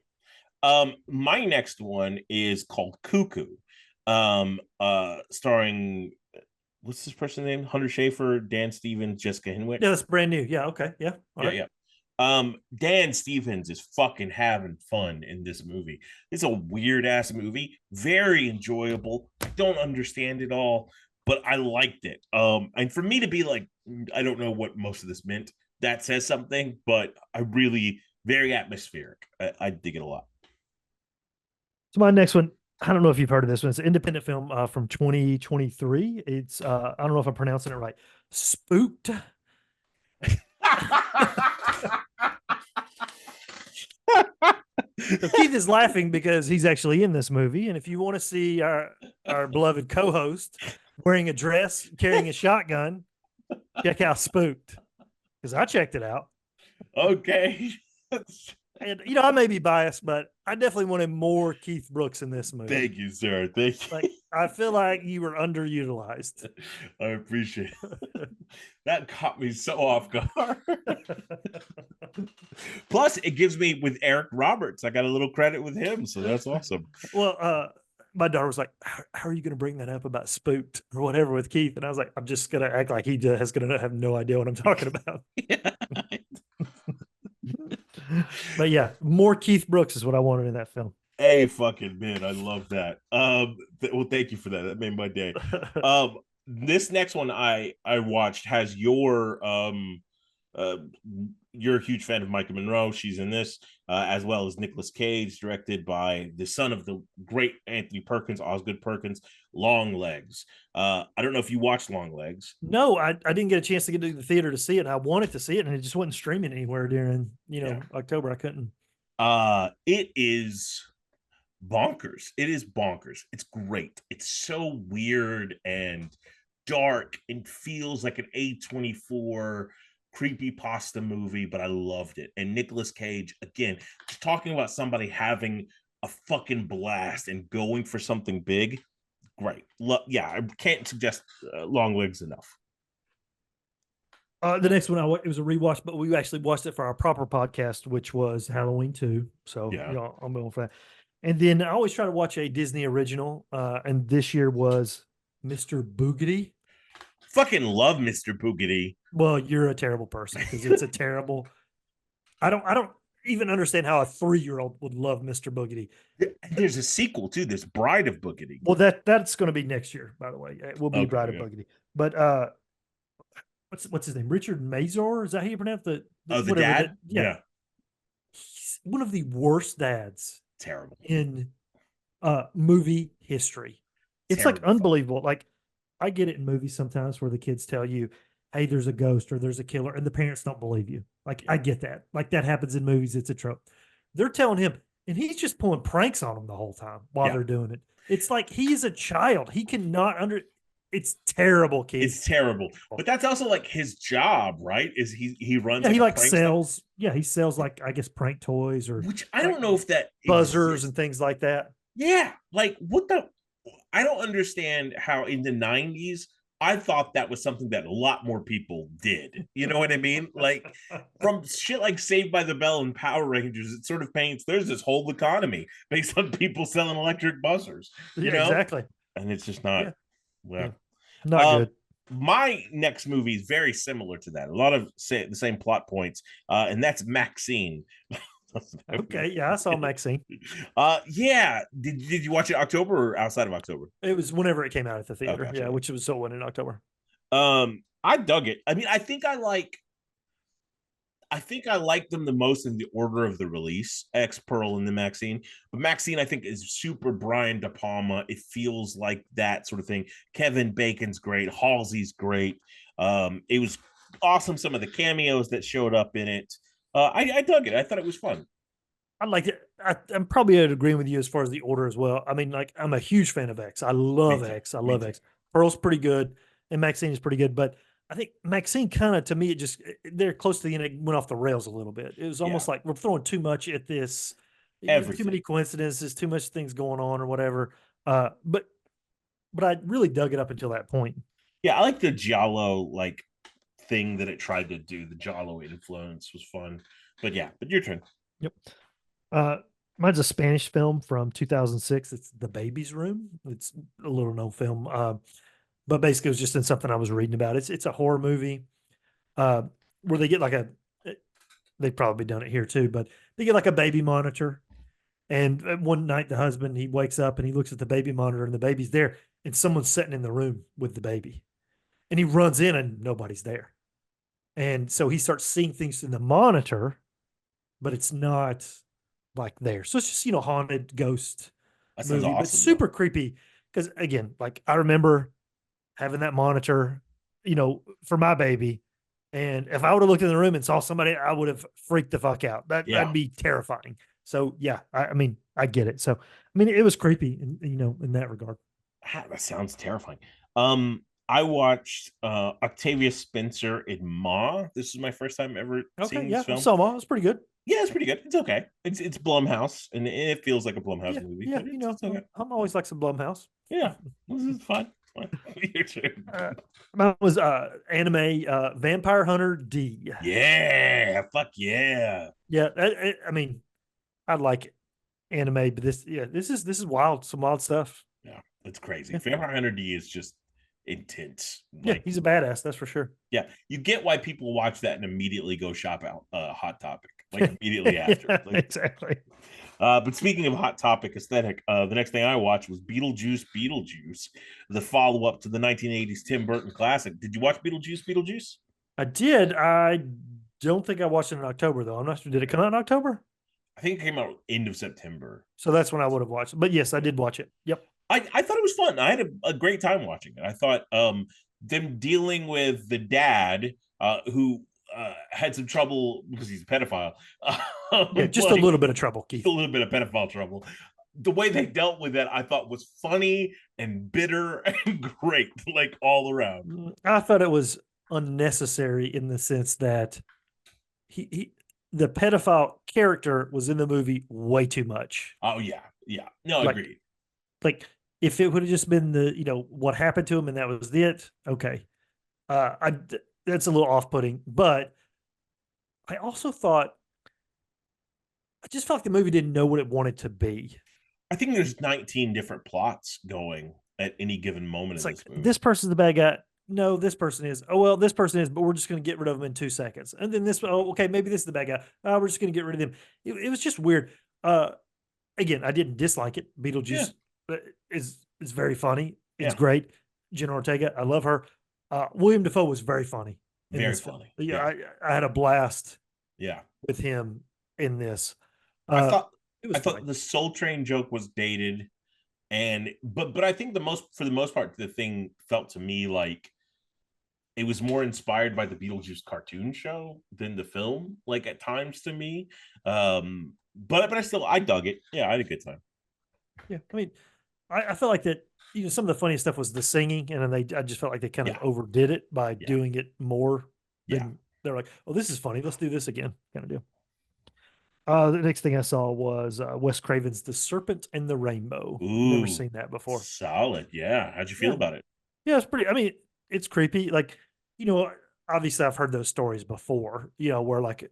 My next one is called Cuckoo, starring what's this person's name? Hunter Schafer, Dan Stevens, Jessica Henwick. Yeah, that's brand new. Yeah, okay, yeah, yeah. Dan Stevens is fucking having fun in this movie. It's a weird ass movie, very enjoyable. I don't understand it all, but I liked it. And for me to be like, I don't know what most of this meant. That says something, but I really very atmospheric. I dig it a lot. So my next one, I don't know if you've heard of this one. It's an independent film from 2023. It's I don't know if I'm pronouncing it right. Spooked. So Keith is laughing because he's actually in this movie. And if you want to see our beloved co-host wearing a dress, carrying a shotgun, check out Spooked. Because I checked it out. Okay. And I may be biased, but I definitely wanted more Keith Brooks in this movie. Thank you, sir. Thank you. Like, I feel like you were underutilized. I appreciate it. That caught me so off guard. Plus, it gives me with Eric Roberts. I got a little credit with him, so that's awesome. Well, my daughter was like, how are you going to bring that up about Spooked or whatever with Keith? And I was like, I'm just going to act like he is going to have no idea what I'm talking about. Yeah. But yeah, more Keith Brooks is what I wanted in that film. Hey, fucking man, I love that. Well, thank you for that. That made my day. This next one I watched has you're a huge fan of Micah Monroe. She's in this, as well as Nicolas Cage, directed by the son of the great Anthony Perkins, Osgood Perkins, Longlegs. I don't know if you watched Longlegs. No, I didn't get a chance to get to the theater to see it. I wanted to see it, and it just wasn't streaming anywhere during October. I couldn't. It is bonkers. It is bonkers. It's great. It's so weird and dark and feels like an A24 creepy pasta movie, but I loved it. And Nicolas Cage, again, just talking about somebody having a fucking blast and going for something big. Great. Yeah, I can't suggest Longlegs enough. The next one, it was a rewatch, but we actually watched it for our proper podcast, which was Halloween 2. So yeah, I'm going for that. And then I always try to watch a Disney original, and this year was Mr. Boogedy. Fucking love Mr. Boogedy. Well, you're a terrible person because it's a terrible. I don't even understand how a 3-year-old would love Mr. Boogedy. There's a sequel too. This Bride of Boogedy. Well, that's going to be next year, by the way. It will be Bride of Boogedy. But what's his name? Richard Mazur? Is that how you pronounce the dad? Yeah. He's one of the worst dads. Terrible. In movie history. It's like unbelievable. Like, I get it in movies sometimes where the kids tell you, hey, there's a ghost or there's a killer, and the parents don't believe you. Like, I get that. Like, that happens in movies. It's a trope. They're telling him, and he's just pulling pranks on them the whole time while they're doing it. It's like he's a child. He cannot it's terrible, Keith. It's terrible. But that's also like his job, right? Is he runs Yeah, he like like sells. Yeah, he sells like I guess prank toys or which I like don't know if that buzzers exists. and things like that. Yeah, like what the I don't understand how in the 90s I thought that was something that a lot more people did. You know what I mean? Like from shit like Saved by the Bell and Power Rangers, it sort of paints there's this whole economy based on people selling electric buzzers, you Yeah, know? exactly. And it's just not Yeah, well. not Um, good. my next movie is very similar to that. A lot of the same plot points, and that's Maxine. Okay, yeah, I saw Maxine. Yeah. Did you watch it October or outside of October? It was whenever it came out at the Oh, theater. gotcha. Yeah, which was so when in October. I dug it. I mean, I think I like them the most in the order of the release, X Pearl and the Maxine. But Maxine, I think, is super Brian De Palma. It feels like that sort of thing. Kevin Bacon's great. Halsey's great. It was awesome. Some of the cameos that showed up in it. I dug it. I thought it was fun. I liked it. I'm probably agreeing with you as far as the order as well. I mean, like I'm a huge fan of X. I love Me too. X. I Me love too. X. Pearl's pretty good, and Maxine is pretty good. But I think Maxine kind of, to me, it just they're close to the end. It went off the rails a little bit. It was almost like we're throwing too much at this. Too Everything. many coincidences, too much things going on, or whatever. But I really dug it up until that point. Yeah, I like the Giallo like thing that it tried to do. The Giallo influence was fun. But yeah, but your turn. Yep. Uh, Mine's a Spanish film from 2006. It's The Baby's Room. It's a little known film. But basically it was just in something I was reading about. It's a horror movie uh, where they get like they've probably done it here too, but they get like a baby monitor. And one night the husband, he wakes up and he looks at the baby monitor and the baby's there and someone's sitting in the room with the baby. And he runs in and nobody's there. And so he starts seeing things in the monitor, but it's not like there. So it's just, haunted ghost That sounds movie, but awesome. super creepy. Because again, like I remember having that monitor, for my baby. And if I would have looked in the room and saw somebody, I would have freaked the fuck out. That'd be terrifying. So yeah, I mean, I get it. So I mean, it was creepy, in that regard. That sounds terrifying. I watched Octavia Spencer in Ma. This is my first time ever Okay, seeing yeah, this film. Soma, it's pretty good. Yeah, it's pretty good. It's okay. It's Blumhouse, and it feels like a Blumhouse movie. Yeah, But it's okay. I'm always like some Blumhouse. Yeah, this is fun. Your turn. Mine was anime Vampire Hunter D. Yeah, fuck yeah. Yeah, I mean, I like anime, but this is wild, some wild stuff. Yeah, it's crazy. Yeah. Vampire Hunter D is just intense. Yeah, Like, he's a badass, that's for sure. yeah, you get why people watch that and immediately go shop out Hot Topic like immediately after. Yeah, Like, exactly. but speaking of Hot Topic aesthetic, the next thing I watched was Beetlejuice, the follow-up to the 1980s Tim Burton classic. Did you watch Beetlejuice? I did. I don't think I watched it in October though. I'm not sure. Did it come out in October? I think it came out end of September. So that's when I would have watched it. But yes, I did watch it. Yep. I thought it was fun. I had a great time watching it. I thought them dealing with the dad who had some trouble because he's a pedophile. Yeah, just a little bit of trouble, Keith. A little bit of pedophile trouble. The way they dealt with that, I thought was funny and bitter and great, like all around. I thought it was unnecessary in the sense that the pedophile character was in the movie way too much. Oh yeah. No, Like- agreed. Like if it would have just been what happened to him and that was it, okay. That's a little off-putting, but I also thought I just felt like the movie didn't know what it wanted to be. I think there's 19 different plots going at any given moment It's in like this movie. this person's the bad guy. No, this person is. Oh well, this person is, but we're just going to get rid of them in 2 seconds. And then this. Oh, okay, maybe this is the bad guy. We're just going to get rid of them. It was just weird. Again, I didn't dislike it. Beetlejuice is very funny. It's Yeah. great. Jenna Ortega, I love her. William Dafoe was very funny. in Very this film. funny. Yeah, I had a blast Yeah. with him in this. I thought It was I thought funny. the Soul Train joke was dated, and but I think for the most part, the thing felt to me like it was more inspired by the Beetlejuice cartoon show than the film, like at times to me. But I dug it. Yeah, I had a good time. Yeah, I mean, I felt like that, some of the funniest stuff was the singing, and then I just felt like they kind of Yeah. overdid it by Yeah. doing it more Yeah. than they're like, oh, this is funny. Let's do this again, kind of deal. The next thing I saw was Wes Craven's The Serpent and the Rainbow. Never Ooh, seen that before. solid. Yeah. How'd you feel Yeah. about it? Yeah, it's pretty. I mean, it's creepy. Like, you know, obviously I've heard those stories before, where like,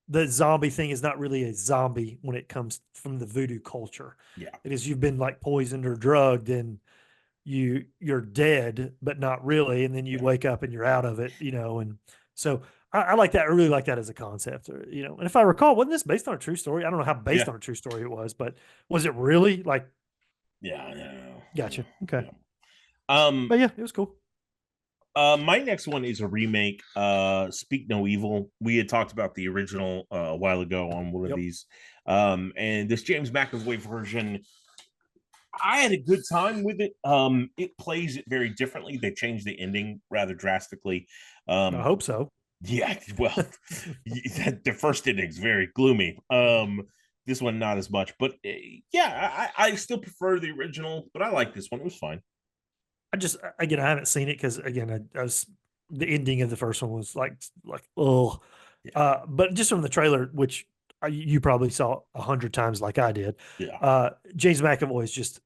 the zombie thing is not really a zombie when it comes from the voodoo culture. Yeah. It is you've been like poisoned or drugged and you're dead, but not really, and then you Yeah. wake up and you're out of it, and so I like that. I really like that as a concept, And if I recall, wasn't this based on a true story? I don't know how based Yeah. on a true story it was, but was it really like? Yeah. No. Gotcha. Okay. Yeah. Um, But yeah, it was cool. my next one is a remake. Speak No Evil. We had talked about the original a while ago on one of Yep. these. And this James McAvoy version, I had a good time with it. It plays it very differently. They changed the ending rather drastically. I hope so. Yeah, well, the first inning's very gloomy. This one not as much, but yeah, I still prefer the original, but I like this one. It was fine. Again, I haven't seen it because again, I was the ending of the first one was like oh, Yeah. but just from the trailer, which you probably saw 100 times, like I did. Yeah, James McAvoy is just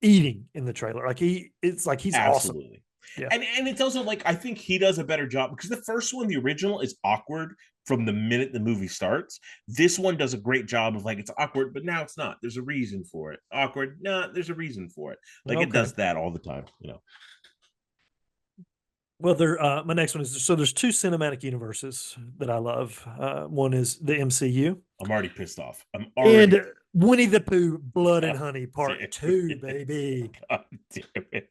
eating in the trailer. Like it's like he's awesome. absolutely. Yeah. And it's also like I think he does a better job because the first one, the original, is awkward from the minute the movie starts. This one does a great job of like it's awkward, but now it's not. There's a reason for it. Awkward, no, there's a reason for it. Like it Okay. does that all the time, Well, my next one is so there's two cinematic universes that I love. One is the MCU I'm already pissed off. I'm already and Winnie the Pooh, Blood and God Honey damn Part 2, it. baby. God damn it.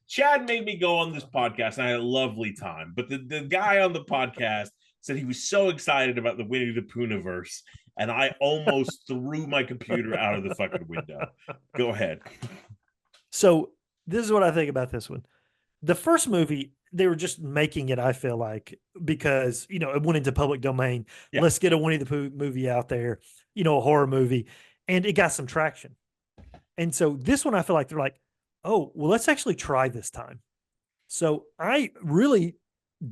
Chad made me go on this podcast and I had a lovely time. But the guy on the podcast said he was so excited about the Winnie the Poohniverse, and I almost threw my computer out of the fucking window. Go ahead. So this is what I think about this one. The first movie, they were just making it, I feel like, because, it went into public domain. Yeah. Let's get a Winnie the Pooh movie out there, a horror movie. And it got some traction. And so this one, I feel like they're like, oh, well, let's actually try this time. So I really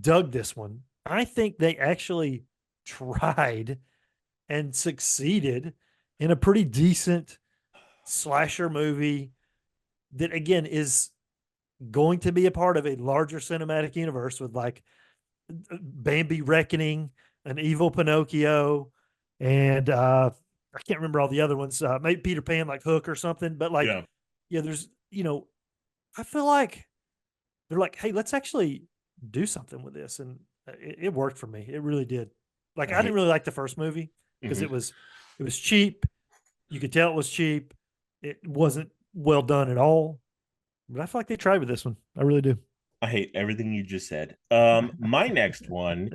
dug this one. I think they actually tried and succeeded in a pretty decent slasher movie that, again, is going to be a part of a larger cinematic universe with like Bambi Reckoning, an evil Pinocchio, and I can't remember all the other ones. Maybe Peter Pan, like Hook or something. But like, yeah, there's, I feel like they're like, hey, let's actually do something with this, and it worked for me. It really did. Like, I didn't really like the first movie because it was cheap. You could tell it was cheap. It wasn't well done at all. But I feel like they tried with this one. I really do. I hate everything you just said. My next one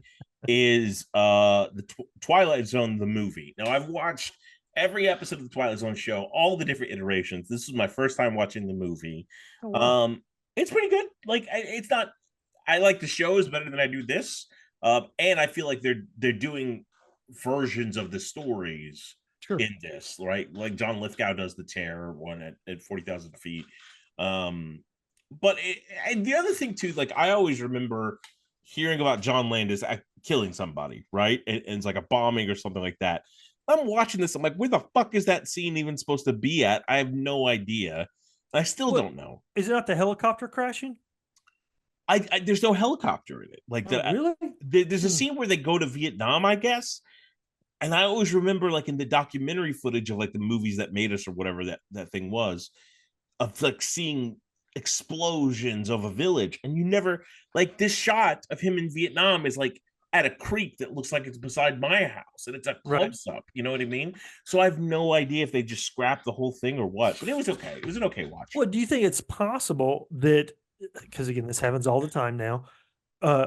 is the Twilight Zone, the movie. Now I've watched every episode of the Twilight Zone show, all the different iterations. This is my first time watching the movie. Oh, wow. It's pretty good. Like it's not. I like the shows better than I do this. And I feel like they're doing versions of the stories Sure. in this, right? Like John Lithgow does the Terror one at 40,000 feet. But and the other thing too, like I always remember hearing about John Landis killing somebody, right? And it's like a bombing or something like that. I'm watching this. I'm like, where the fuck is that scene even supposed to be at? I have no idea. I still don't know. Is it not the helicopter crashing? I there's no helicopter in it. Like really? There's a scene where they go to Vietnam, I guess. And I always remember, like in the documentary footage of like the movies that made us or whatever that thing was, of like seeing explosions of a village, and you never like this shot of him in Vietnam is like at a creek that looks like it's beside my house, and it's a close up. You know what I mean? So I have no idea if they just scrapped the whole thing or what. But it was okay. It was an okay watch. Well, do you think it's possible that because again, this happens all the time now,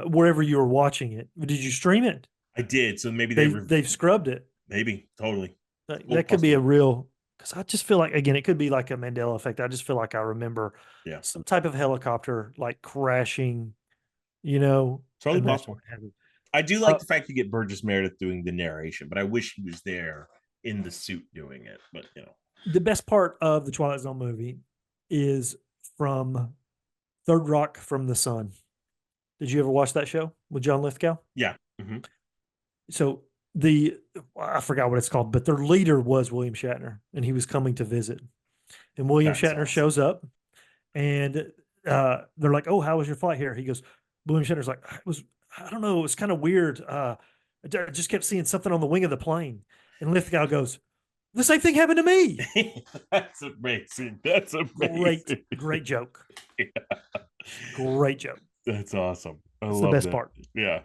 wherever you were watching it, did you stream it? I did. So maybe they've scrubbed it. Maybe totally. That could be a real. Because I just feel like, again, it could be like a Mandela effect. I just feel like I remember some type of helicopter like crashing, Totally possible. I do like the fact you get Burgess Meredith doing the narration, but I wish he was there in the suit doing it. But The best part of the Twilight Zone movie is from Third Rock from the Sun. Did you ever watch that show with John Lithgow? Yeah. Hmm. So I forgot what it's called, but their leader was William Shatner, and he was coming to visit. And William That's Shatner awesome. shows up, and they're like, "Oh, how was your flight here?" He goes, William Shatner's like, I don't know, it was kind of weird. I just kept seeing something on the wing of the plane." And Lithgow goes, "The same thing happened to me." That's amazing. That's amazing. Great joke. Yeah. Great joke. That's awesome. I It's love the best that. part. Yeah.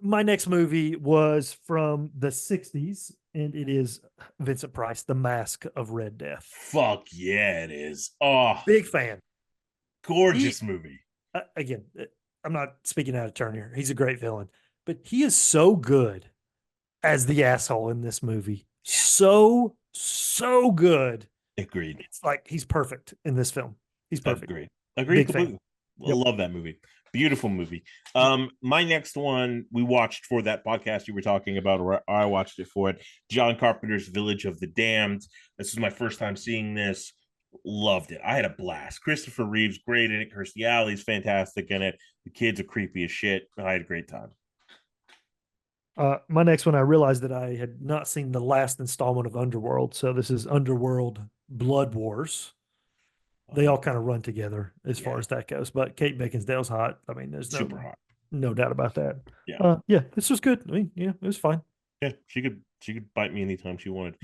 My next movie was from the 60s, and it is Vincent Price, The Mask of Red Death. Fuck yeah, it is. Oh, Big fan. gorgeous movie. Again, I'm not speaking out of turn here. He's a great villain, but he is so good as the asshole in this movie. So good. Agreed. It's like he's perfect in this film. He's perfect. Agreed Big completely. fan. I Yep. love that movie. Beautiful movie. My next one we watched for that podcast you were talking about, or I watched it for it. John Carpenter's Village of the Damned. This is my first time seeing this. Loved it. I had a blast. Christopher Reeve's great in it. Kirstie Alley's fantastic in it. The kids are creepy as shit. I had a great time. My next one, I realized that I had not seen the last installment of Underworld. So this is Underworld Blood Wars. They all kind of run together as far as that goes. But Kate Beckinsale's hot. I mean, there's super hot. No doubt about that. Yeah. Yeah, this was good. I mean, yeah, it was fine. Yeah, she could bite me anytime she wanted.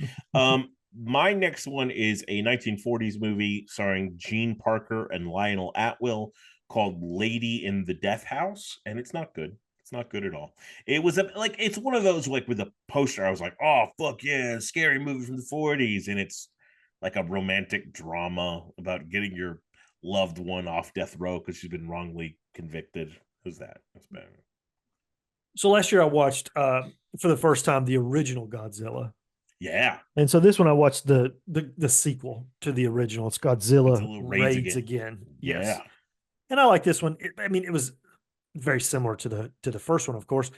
My next one is a 1940s movie starring Gene Parker and Lionel Atwill called Lady in the Death House, and it's not good. It's not good at all. It was it's one of those like with a poster. I was like, oh fuck yeah, scary movie from the 40s, and it's like a romantic drama about getting your loved one off death row because she's been wrongly convicted. Who's that? That's bad. So last year I watched for the first time the original Godzilla. Yeah. And so this one I watched the sequel to the original. It's Godzilla Raids Again. Yes. Yeah. And I like this one. It was very similar to the first one, of course.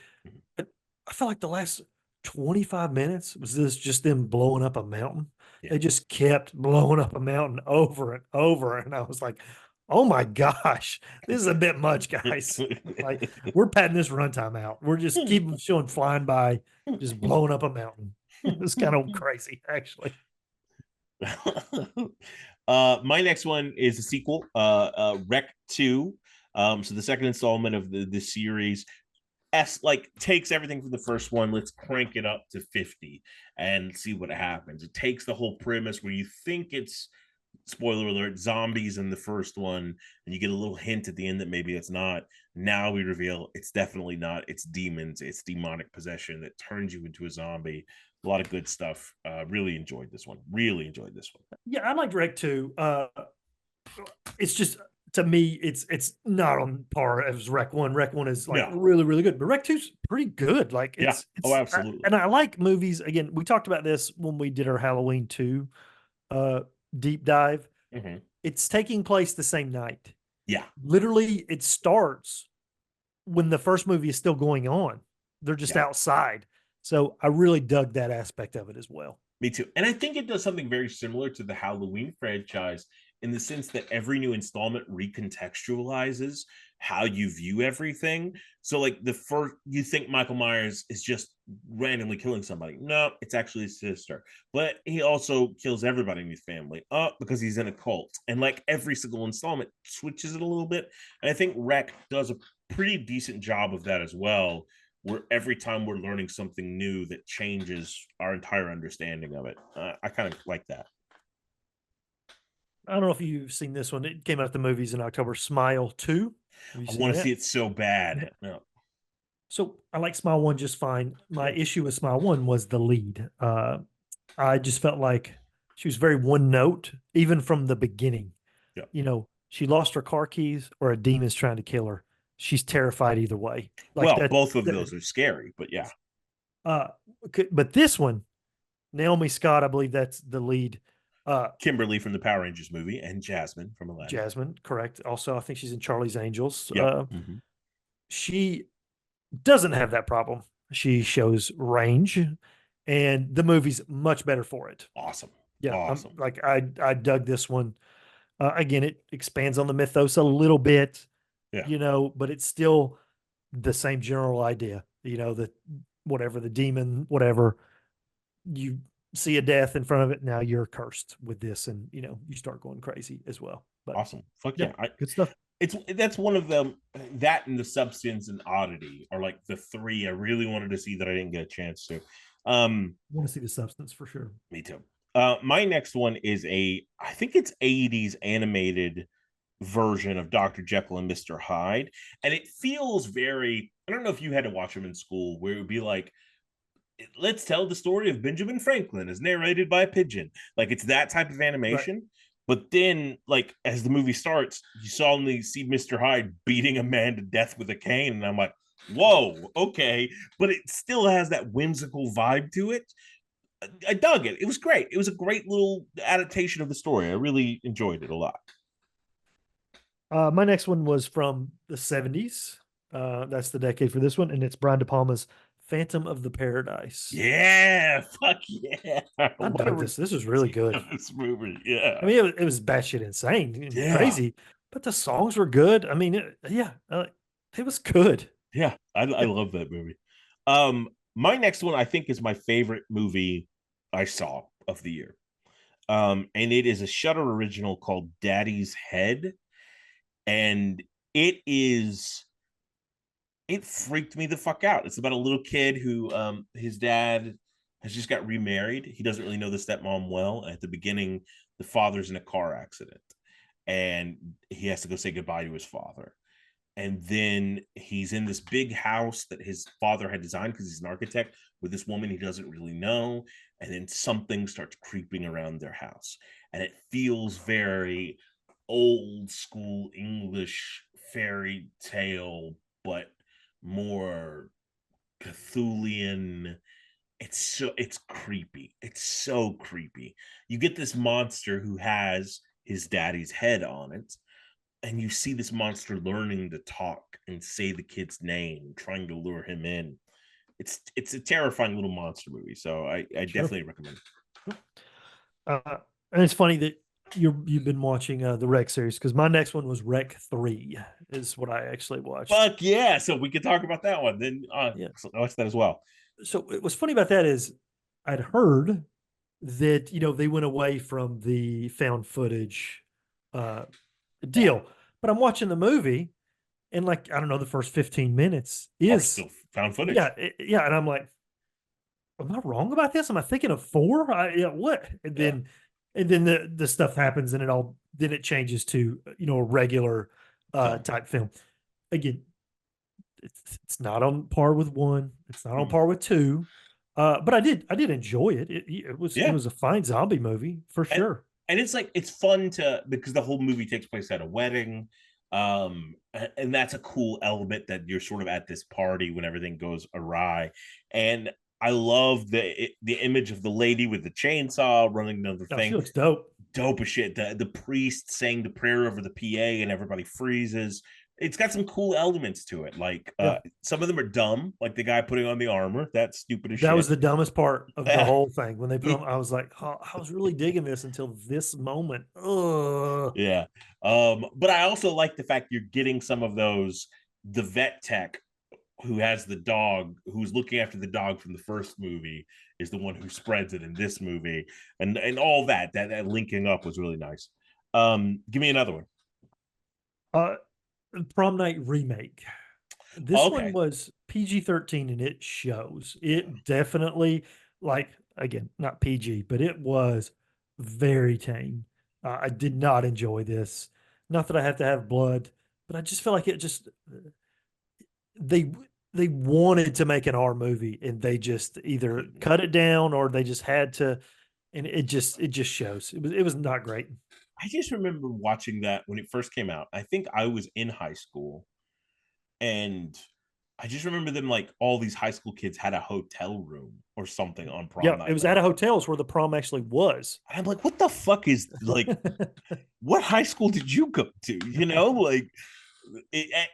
But I felt like the last 25 minutes was this just them blowing up a mountain. Yeah. They just kept blowing up a mountain over and over. And I was like, oh my gosh, this is a bit much, guys. Like we're patting this runtime out. We're just keeping showing flying by, just blowing up a mountain. It's kind of crazy, actually. My next one is a sequel, Wreck 2. So the second installment of the series takes everything from the first one. Let's crank it up to 50 and see what happens. It takes the whole premise where you think it's, spoiler alert, zombies in the first one, and you get a little hint at the end that maybe it's not. Now we reveal it's definitely not. It's demons. It's demonic possession that turns you into a zombie. A lot of good stuff. Really enjoyed this one. Yeah, I liked Wreck 2. It's just, to me, it's not on par as Wreck 1. Wreck 1 is really, really good, but Wreck 2's pretty good. Like it's absolutely. And I like movies. Again, we talked about this when we did our Halloween 2 deep dive. Mm-hmm. It's taking place the same night. Yeah. Literally, it starts when the first movie is still going on. They're just outside. So I really dug that aspect of it as well. Me too. And I think it does something very similar to the Halloween franchise in the sense that every new installment recontextualizes how you view everything. So like the first, you think Michael Myers is just randomly killing somebody. No, it's actually his sister. But he also kills everybody in his family because he's in a cult. And like every single installment switches it a little bit. And I think Wreck does a pretty decent job of that as well, where every time we're learning something new that changes our entire understanding of it. I kind of like that. I don't know if you've seen this one. It came out at the movies in October. Smile 2. I want to see it so bad. Yeah. No. So I like Smile 1 just fine. My issue with Smile 1 was the lead. I just felt like she was very one note, even from the beginning. Yeah. You know, she lost her car keys or a demon's trying to kill her. She's terrified either way. Like both of those are scary, but yeah. But this one, Naomi Scott, I believe that's the lead. Kimberly from the Power Rangers movie and Jasmine from Aladdin. Jasmine, correct. Also, I think she's in Charlie's Angels. Yep. She doesn't have that problem. She shows range, and the movie's much better for it. Awesome. Yeah, Awesome. I dug this one. Again, it expands on the mythos a little bit, Yeah. but it's still the same general idea. The whatever the demon, whatever you see a death in front of it, now you're cursed with this, and you start going crazy as well. But Awesome. Fuck yeah, yeah. good stuff. That's one of them. That and The Substance and Oddity are like the three I really wanted to see that I didn't get a chance to. Want to see The Substance for sure. Me too. My next one is I think it's 80s animated version of Dr. Jekyll and Mr. Hyde. And it feels very, I don't know if you had to watch them in school, where it would be like, let's tell the story of Benjamin Franklin as narrated by a pigeon. Like it's that type of animation. Right. But then, like, as the movie starts, you suddenly see Mr. Hyde beating a man to death with a cane. And I'm like, whoa, okay. But it still has that whimsical vibe to it. I dug it. It was great. It was a great little adaptation of the story. I really enjoyed it a lot. My next one was from the 70s. That's the decade for this one. And it's Brian De Palma's Phantom of the Paradise. Yeah, fuck yeah! I dug this. This was really good. This movie, yeah. I mean, it was batshit insane and crazy, but the songs were good. I mean, it was good. Yeah, I love that movie. My next one I think is my favorite movie I saw of the year, and it is a Shudder original called Daddy's Head, and it freaked me the fuck out. It's about a little kid who his dad has just got remarried. He doesn't really know the stepmom well. At the beginning, the father's in a car accident and he has to go say goodbye to his father. And then he's in this big house that his father had designed because he's an architect with this woman he doesn't really know. And then something starts creeping around their house. And it feels very old school English fairy tale, but more Cthulhian. It's creepy. It's so creepy. You get this monster who has his daddy's head on it, and you see this monster learning to talk and say the kid's name, trying to lure him in. It's a terrifying little monster movie, so I definitely recommend it. And it's funny that you've been watching the Rec series, because my next one was Rec 3 is what I actually watched. Fuck yeah! So we could talk about that one. Then so I watched that as well. So what's funny about that is I'd heard that they went away from the found footage deal, but I'm watching the movie and I don't know, the first 15 minutes is still found footage. Yeah, and I'm like, am I wrong about this? Am I thinking of 4? What? And then the stuff happens and it changes to a regular type film. Again, it's not on par with 1. It's not on par with 2. But I did enjoy it. It was a fine zombie movie for sure. And it's fun because the whole movie takes place at a wedding. And that's a cool element, that you're sort of at this party when everything goes awry. And I love the image of the lady with the chainsaw running down the thing. She looks dope. Dope as shit. The priest saying the prayer over the PA and everybody freezes. It's got some cool elements to it. Like some of them are dumb, like the guy putting on the armor. That's stupid as shit. That was the dumbest part of the whole thing. When they put on, I was like, oh, I was really digging this until this moment. Ugh. Yeah. But I also like the fact you're getting some of those, the vet tech who has the dog, who's looking after the dog from the first movie, is the one who spreads it in this movie. And all that linking up was really nice. Give me another one. Prom Night remake. This one was PG-13 and it shows. It definitely, again, not PG, but it was very tame. I did not enjoy this. Not that I have to have blood, but I just feel like they wanted to make an R movie and they just either cut it down or they just had to, and it just shows. It was not great. I just remember watching that when it first came out. I think I was in high school, and I just remember them, all these high school kids had a hotel room or something on prom night. It was at a hotel where the prom actually was. And I'm like, what the fuck is what high school did you go to?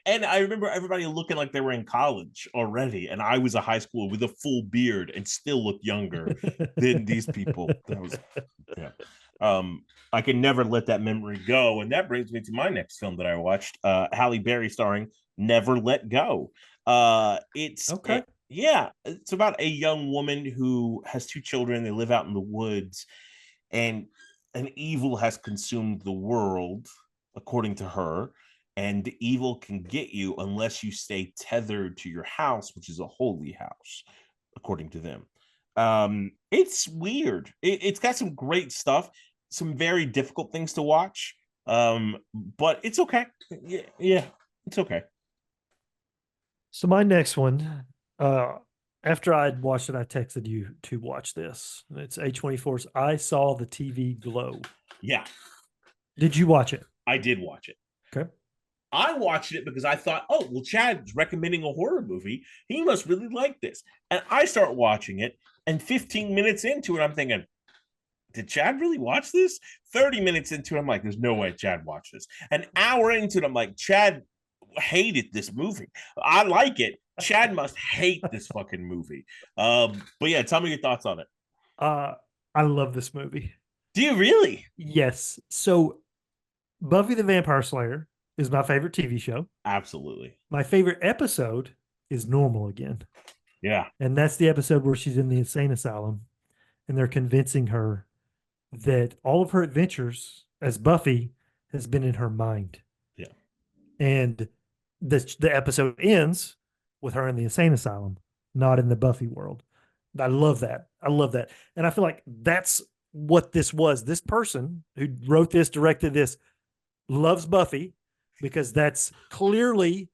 And I remember everybody looking like they were in college already, and I was a high schooler with a full beard and still looked younger than these people. That was, yeah. I can never let that memory go, and that brings me to my next film that I watched, Halle Berry starring Never Let Go. It's Okay. yeah, it's about a young woman who has two children. They live out in the woods, and an evil has consumed the world, according to her. And the evil can get you unless you stay tethered to your house, which is a holy house, according to them. It's weird. It's got some great stuff, some very difficult things to watch. But it's okay. Yeah, it's okay. So my next one, after I'd watched it, I texted you to watch this. It's A24's I Saw the TV Glow. Yeah, Did you watch it? I did watch it. Okay. I watched it because I thought, oh, well, Chad's recommending a horror movie. He must really like this. And I start watching it, and 15 minutes into it, I'm thinking, did Chad really watch this? 30 minutes into it, I'm like, there's no way Chad watched this. An hour into it, I'm like, Chad hated this movie. I like it. Chad must hate this fucking movie. But yeah, tell me your thoughts on it. I love this movie. Do you really? Yes. So Buffy the Vampire Slayer is my favorite TV show. Absolutely. My favorite episode is Normal Again. Yeah. And that's the episode where she's in the insane asylum and they're convincing her that all of her adventures as Buffy has been in her mind. Yeah. And the episode ends with her in the insane asylum, not in the Buffy world. I love that. I love that. And I feel like that's what this was. This person who wrote this, directed this, loves Buffy because that's clearly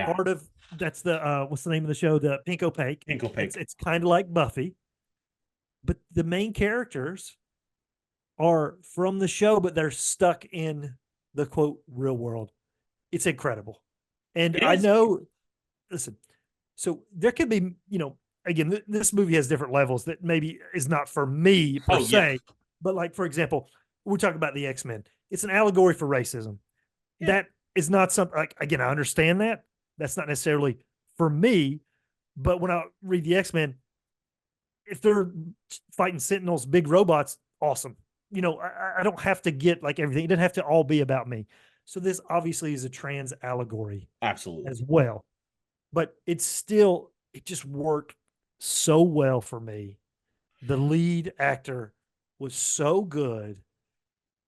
part of, that's the, what's the name of the show? The Pink Opaque. Pink Opaque. It's kind of like Buffy, but the main characters are from the show, but they're stuck in the quote real world. It's incredible. And I know, listen, so there could be, again, this movie has different levels that maybe is not for me per se, but like, for example, we're talking about the X-Men. It's an allegory for racism. Yeah. That is not something like, again, I understand that. That's not necessarily for me, but when I read the X-Men, if they're fighting Sentinels, big robots, awesome. I don't have to get like everything. It doesn't have to all be about me. So this obviously is a trans allegory. Absolutely. As well. But it just worked so well for me. The lead actor was so good.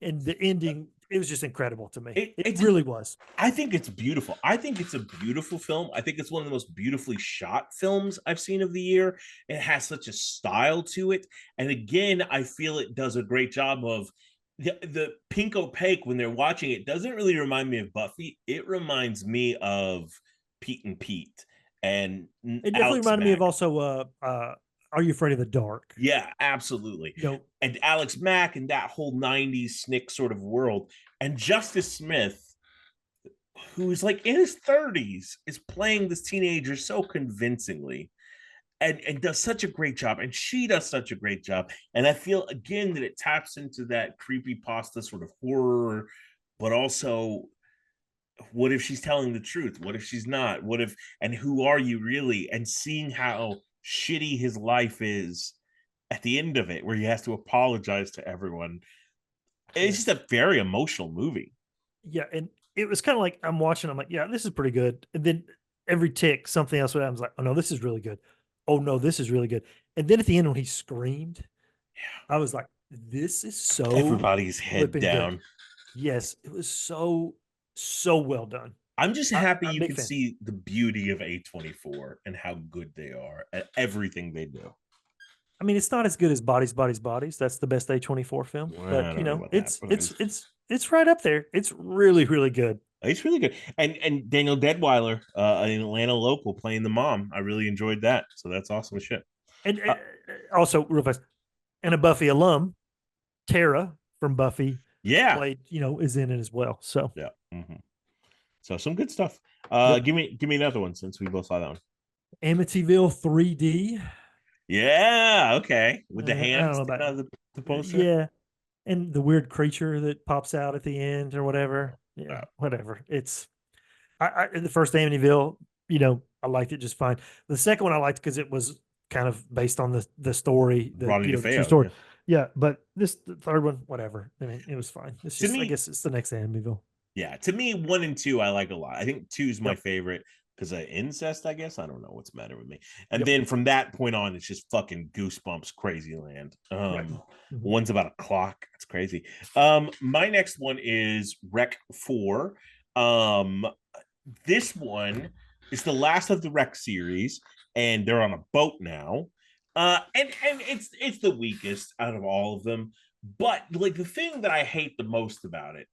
And the ending, it was just incredible to me. It really was. I think it's beautiful. I think it's a beautiful film. I think it's one of the most beautifully shot films I've seen of the year. It has such a style to it. And again, I feel it does a great job of the Pink Opaque when they're watching it doesn't really remind me of Buffy. It reminds me of Pete and Pete. And it definitely reminded me of also Are You Afraid of the Dark? Yeah, absolutely. And Alex Mack and that whole 90s Snick sort of world. And Justice Smith, who is like in his 30s, is playing this teenager so convincingly and does such a great job. And she does such a great job. And I feel, again, that it taps into that creepypasta sort of horror, but also, what if she's telling the truth? What if she's not? What if, and who are you really? And seeing how shitty his life is at the end of it, where he has to apologize to everyone. It's just a very emotional movie. Yeah. And it was kind of like, I'm watching, I'm like, yeah, this is pretty good. And then every tick, something else would happen. I was like, oh no, this is really good. Oh no, this is really good. And then at the end, when he screamed, I was like, this is so everybody's head down. Good. Yes. It was so well done. I'm just happy you can see the beauty of A24 and how good they are at everything they do. I mean, it's not as good as Bodies. That's the best A24 film, but it's right up there. It's really, really good. It's really good. And Daniel Deadweiler, an Atlanta local, playing the mom. I really enjoyed that. So that's awesome as shit. And also, real fast, and a Buffy alum, Tara from Buffy, played, is in it as well. So yeah. Mm-hmm. So some good stuff. Give me another one since we both saw that one. Amityville 3D. Yeah, okay. With the hands the poster. Yeah. And the weird creature that pops out at the end or whatever. Yeah, whatever. The first Amityville, you know, I liked it just fine. The second one I liked because it was kind of based on the story, Ronnie the true DeFeo. story. Yeah. Yeah, but the third one, whatever. I mean, it was fine. It's To just, I me, guess it's the next Amityville. yeah, to me, 1 and 2 I like a lot. I think 2 is my Yep. favorite because of incest, I guess. I don't know what's the matter with me. And Yep. then from that point on, it's just fucking goosebumps, crazy land. Right. Mhm. One's about a clock. It's crazy. My next one is Rec 4. This one is the last of the Rec series, and they're on a boat now. And it's the weakest out of all of them. But like the thing that I hate the most about it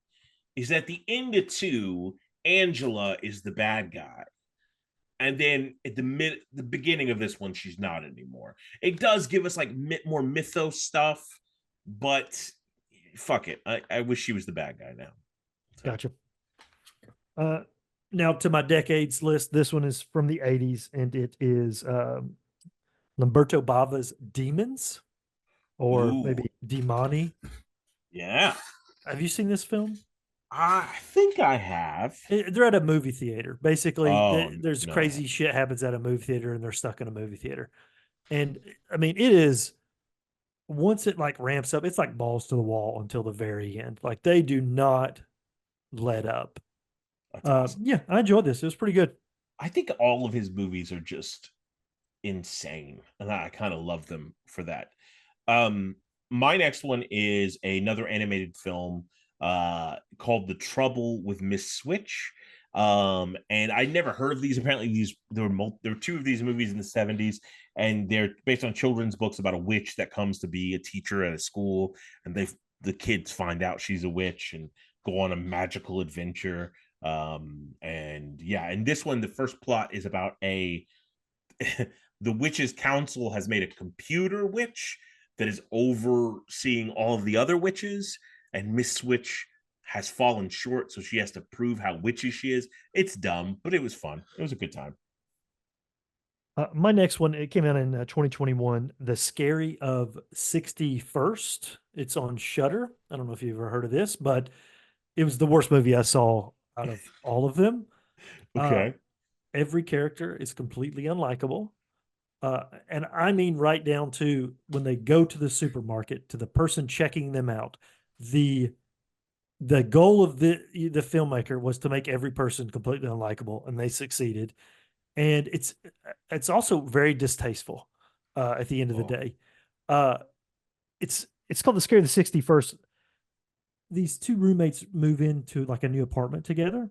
is at the end of 2, Angela is the bad guy. And then at the beginning of this one, she's not anymore. It does give us like more mythos stuff, but fuck it. I wish she was the bad guy now. So. Gotcha. Now to my decades list, this one is from the 80s, and it is Lamberto Bava's Demons, or Ooh. maybe Demoni. Yeah. Have you seen this film? I think I have. They're at a movie theater. Basically, there's no. crazy shit happens at a movie theater, and they're stuck in a movie theater. And I mean, it is, once it like ramps up, it's like balls to the wall until the very end. Like they do not let up. That's awesome. Yeah, I enjoyed this. It was pretty good. I think all of his movies are just insane, and I kind of love them for that. My next one is another animated film called The Trouble with Miss Switch. And I never heard of these. Apparently, there were 2 of these movies in the 70s, and they're based on children's books about a witch that comes to be a teacher at a school, and the kids find out she's a witch and go on a magical adventure. And yeah, and this one, the first plot is about the witch's council has made a computer witch that is overseeing all of the other witches, and Miss Switch has fallen short, so she has to prove how witchy she is. It's dumb, but it was fun. It was a good time. My next one, it came out in 2021, The Scary of 61st. It's on Shudder. I don't know if you've ever heard of this, but it was the worst movie I saw out of all of them. Okay. Every character is completely unlikable. And I mean, right down to when they go to the supermarket, to the person checking them out. The goal of the filmmaker was to make every person completely unlikable, and they succeeded. And it's also very distasteful at the end of the day. It's called The Scare of the 61st. These 2 roommates move into like a new apartment together,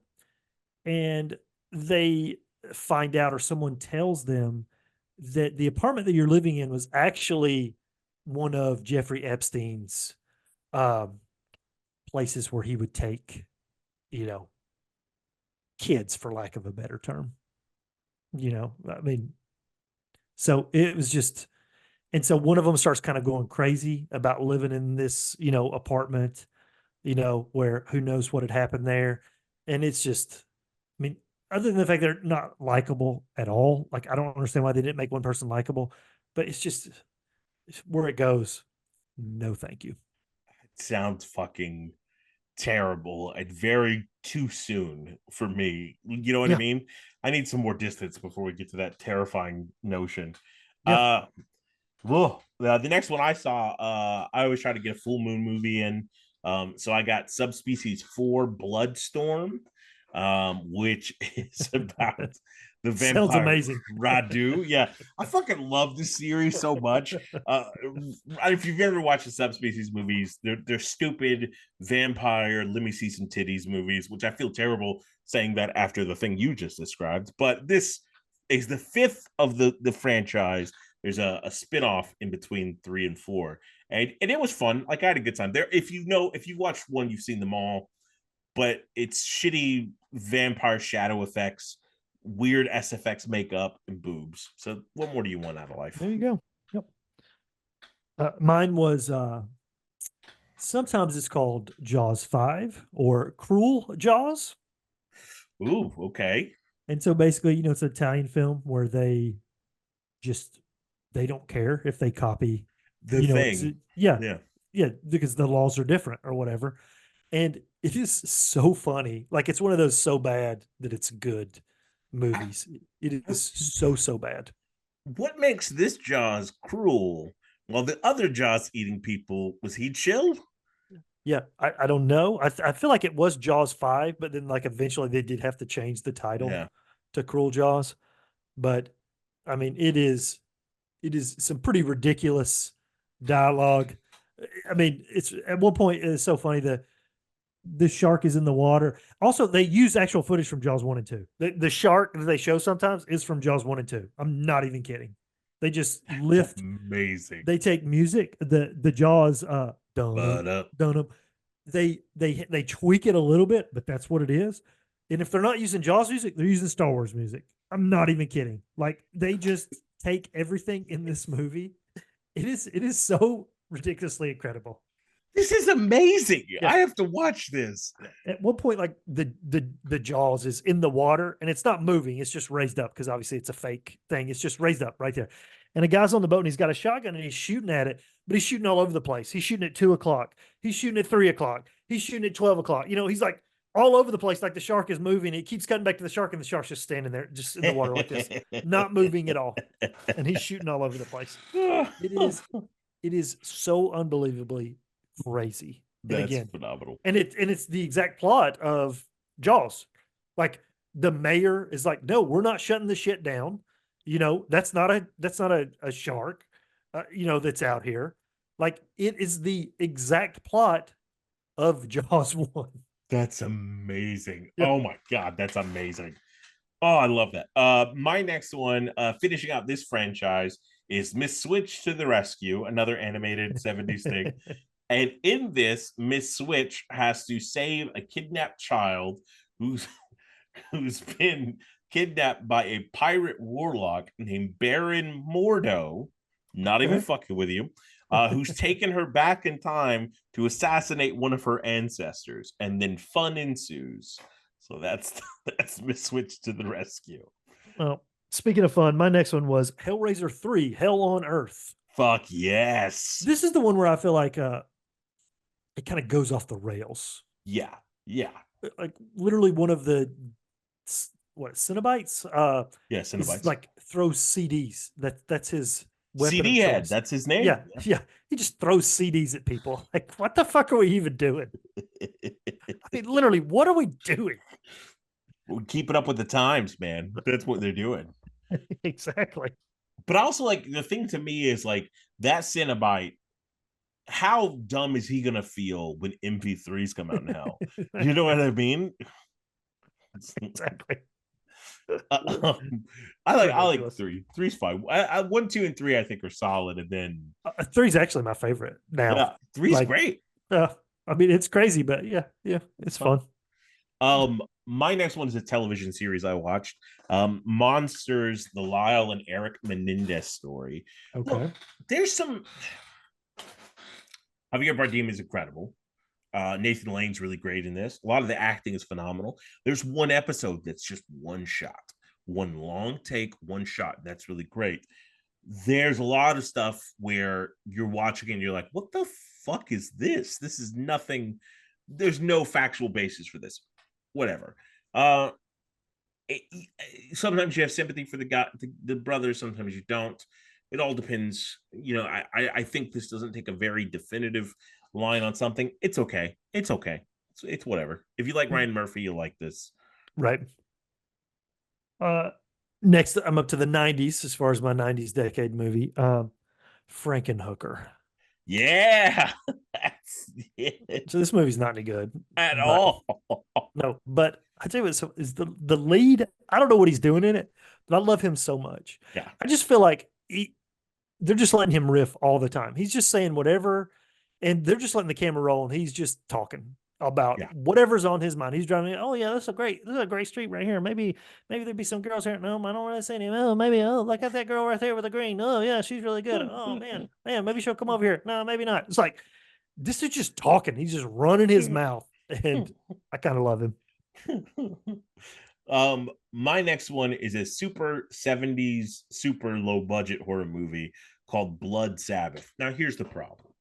and they find out, or someone tells them, that the apartment that you're living in was actually one of Jeffrey Epstein's places where he would take, kids, for lack of a better term. I mean, so it was just, and so one of them starts kind of going crazy about living in this, apartment, where who knows what had happened there. And it's just, I mean, other than the fact they're not likable at all, like I don't understand why they didn't make one person likable, but it's just where it goes. No, thank you. It sounds fucking terrible and very too soon for me. You know what I mean? I need some more distance before we get to that terrifying notion. The next one I saw, I always try to get a full moon movie in. So I got Subspecies 4 Bloodstorm, which is about the vampire. Sounds amazing. Radu. Yeah. I fucking love this series so much. If you've ever watched the Subspecies movies, they're stupid vampire, let me see some titties movies, which I feel terrible saying that after the thing you just described. But this is the 5th of the franchise. There's a spin-off in between 3 and 4. And it was fun. Like I had a good time there. If you've watched one, you've seen them all. But it's shitty vampire shadow effects, weird SFX makeup, and boobs. So what more do you want out of life? There you go. Yep. Mine was sometimes it's called Jaws 5 or Cruel Jaws. Ooh, okay. And so basically, it's an Italian film where they don't care if they copy the thing. Yeah, because the laws are different or whatever. And it is so funny. Like it's one of those so bad that it's good movies. It is so bad. What makes this Jaws cruel while the other Jaws eating people, was he chill? Yeah, I don't know. I feel like it was Jaws 5, but then like eventually they did have to change the title Yeah. to Cruel Jaws. But I mean, it is some pretty ridiculous dialogue. I mean, it's at one point it's so funny that the shark is in the water. Also, they use actual footage from Jaws 1 and 2. The shark that they show sometimes is from Jaws 1 and 2. I'm not even kidding. They just That's lift, amazing. they take music, the Jaws But up. dun they tweak it a little bit, but that's what it is. And if they're not using Jaws music, they're using Star Wars music. I'm not even kidding. Like they just take everything in this movie. It is so ridiculously incredible. This is amazing. Yeah. I have to watch this. At one point, like the Jaws is in the water and it's not moving, it's just raised up because obviously it's a fake thing. It's just raised up right there. And a guy's on the boat and he's got a shotgun and he's shooting at it, but he's shooting all over the place. He's shooting at 2 o'clock, he's shooting at 3 o'clock, he's shooting at 12 o'clock. He's like all over the place, like the shark is moving. It keeps cutting back to the shark, and the shark's just standing there, just in the water like this, not moving at all. And he's shooting all over the place. It is so unbelievably crazy. And That's again, phenomenal. and it's the exact plot of Jaws. Like the mayor is like, no, we're not shutting the shit down. That's not a shark, that's out here. Like it is the exact plot of Jaws 1. That's amazing. Yeah. Oh my God, that's amazing. Oh, I love that. My next one, finishing out this franchise, is Miss Switch to the Rescue, another animated 70s thing. And in this, Miss Switch has to save a kidnapped child who's been kidnapped by a pirate warlock named Baron Mordo. Not even fucking with you. Who's taken her back in time to assassinate one of her ancestors, and then fun ensues. So that's Miss Switch to the Rescue. Well, speaking of fun, my next one was Hellraiser 3, Hell on Earth. Fuck yes. This is the one where I feel like it kind of goes off the rails. Yeah. Like literally one of the Cenobites? Yeah, Cenobites. Like throws CDs. That's his weapon. CD head. That's his name. Yeah. He just throws CDs at people. Like, what the fuck are we even doing? I mean, literally, what are we doing? We're keeping up with the times, man. That's what they're doing. Exactly. But also, like, the thing to me is like that Cenobite. How dumb is he gonna feel when MP3s come out in hell? You know what I mean? Exactly. I like three. Three's fine. 1, 2, and 3 I think are solid, and then 3's actually my favorite now. Yeah, 3's great. I mean, it's crazy, but yeah, it's fun. My next one is a television series I watched. Monsters, the Lyle and Eric Menendez story. Okay. Look, there's some. Javier Bardem is incredible. Nathan Lane's really great in this. A lot of the acting is phenomenal. There's one episode that's just one shot, one long take, one shot. That's really great. There's a lot of stuff where you're watching and you're like, what the fuck is this? This is nothing. There's no factual basis for this. Whatever. Sometimes you have sympathy for the brothers. Sometimes you don't. It all depends. I think this doesn't take a very definitive line on something. It's okay. It's whatever. If you like Ryan Murphy, you'll like this. Right. Next, I'm up to the 90s as far as my 90s decade movie. Frankenhooker. Yeah. That's it. So this movie's not any good. At all. No, but I tell you what, is the lead. I don't know what he's doing in it, but I love him so much. Yeah. I just feel like they're just letting him riff all the time. He's just saying whatever, and they're just letting the camera roll, and he's just talking about whatever's on his mind. He's driving. Oh yeah, this is a great street right here. Maybe there'd be some girls here. No, I don't really see any. Oh, maybe look at that girl right there with the green. Oh yeah, she's really good. Oh man, maybe she'll come over here. No, maybe not. It's like this is just talking. He's just running his mouth, and I kind of love him. My next one is a super 70s, super low budget horror movie called Blood Sabbath. Now, here's the problem.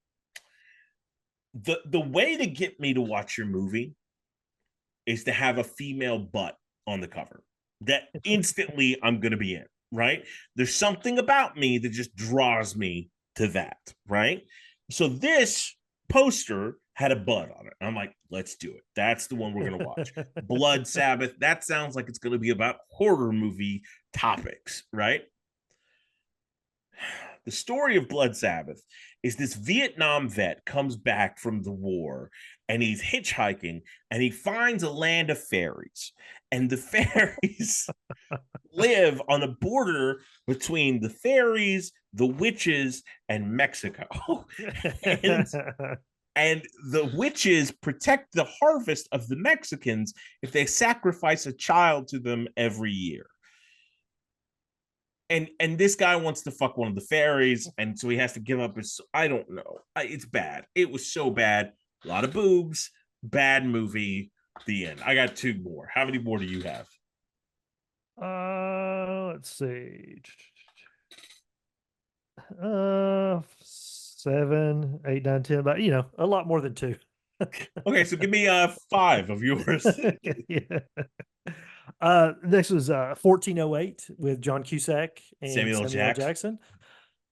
the way to get me to watch your movie is to have a female butt on the cover. That instantly I'm going to be in, right? There's something about me that just draws me to that, right? So this poster had a butt on it. I'm like, let's do it. That's the one we're going to watch. Blood Sabbath. That sounds like it's going to be about horror movie topics, right? The story of Blood Sabbath is this Vietnam vet comes back from the war and he's hitchhiking and he finds a land of fairies. And the fairies live on a border between the fairies, the witches, and Mexico. and, and the witches protect the harvest of the Mexicans if they sacrifice a child to them every year. And this guy wants to fuck one of the fairies, and so he has to give up his. I don't know. It's bad. It was so bad. A lot of boobs. Bad movie. The end. I got 2 more. How many more do you have? Let's see. 7, 8, 9, 10. But a lot more than 2. Okay, so give me 5 of yours. Yeah. Next was 1408 with John Cusack and Samuel L. Jackson.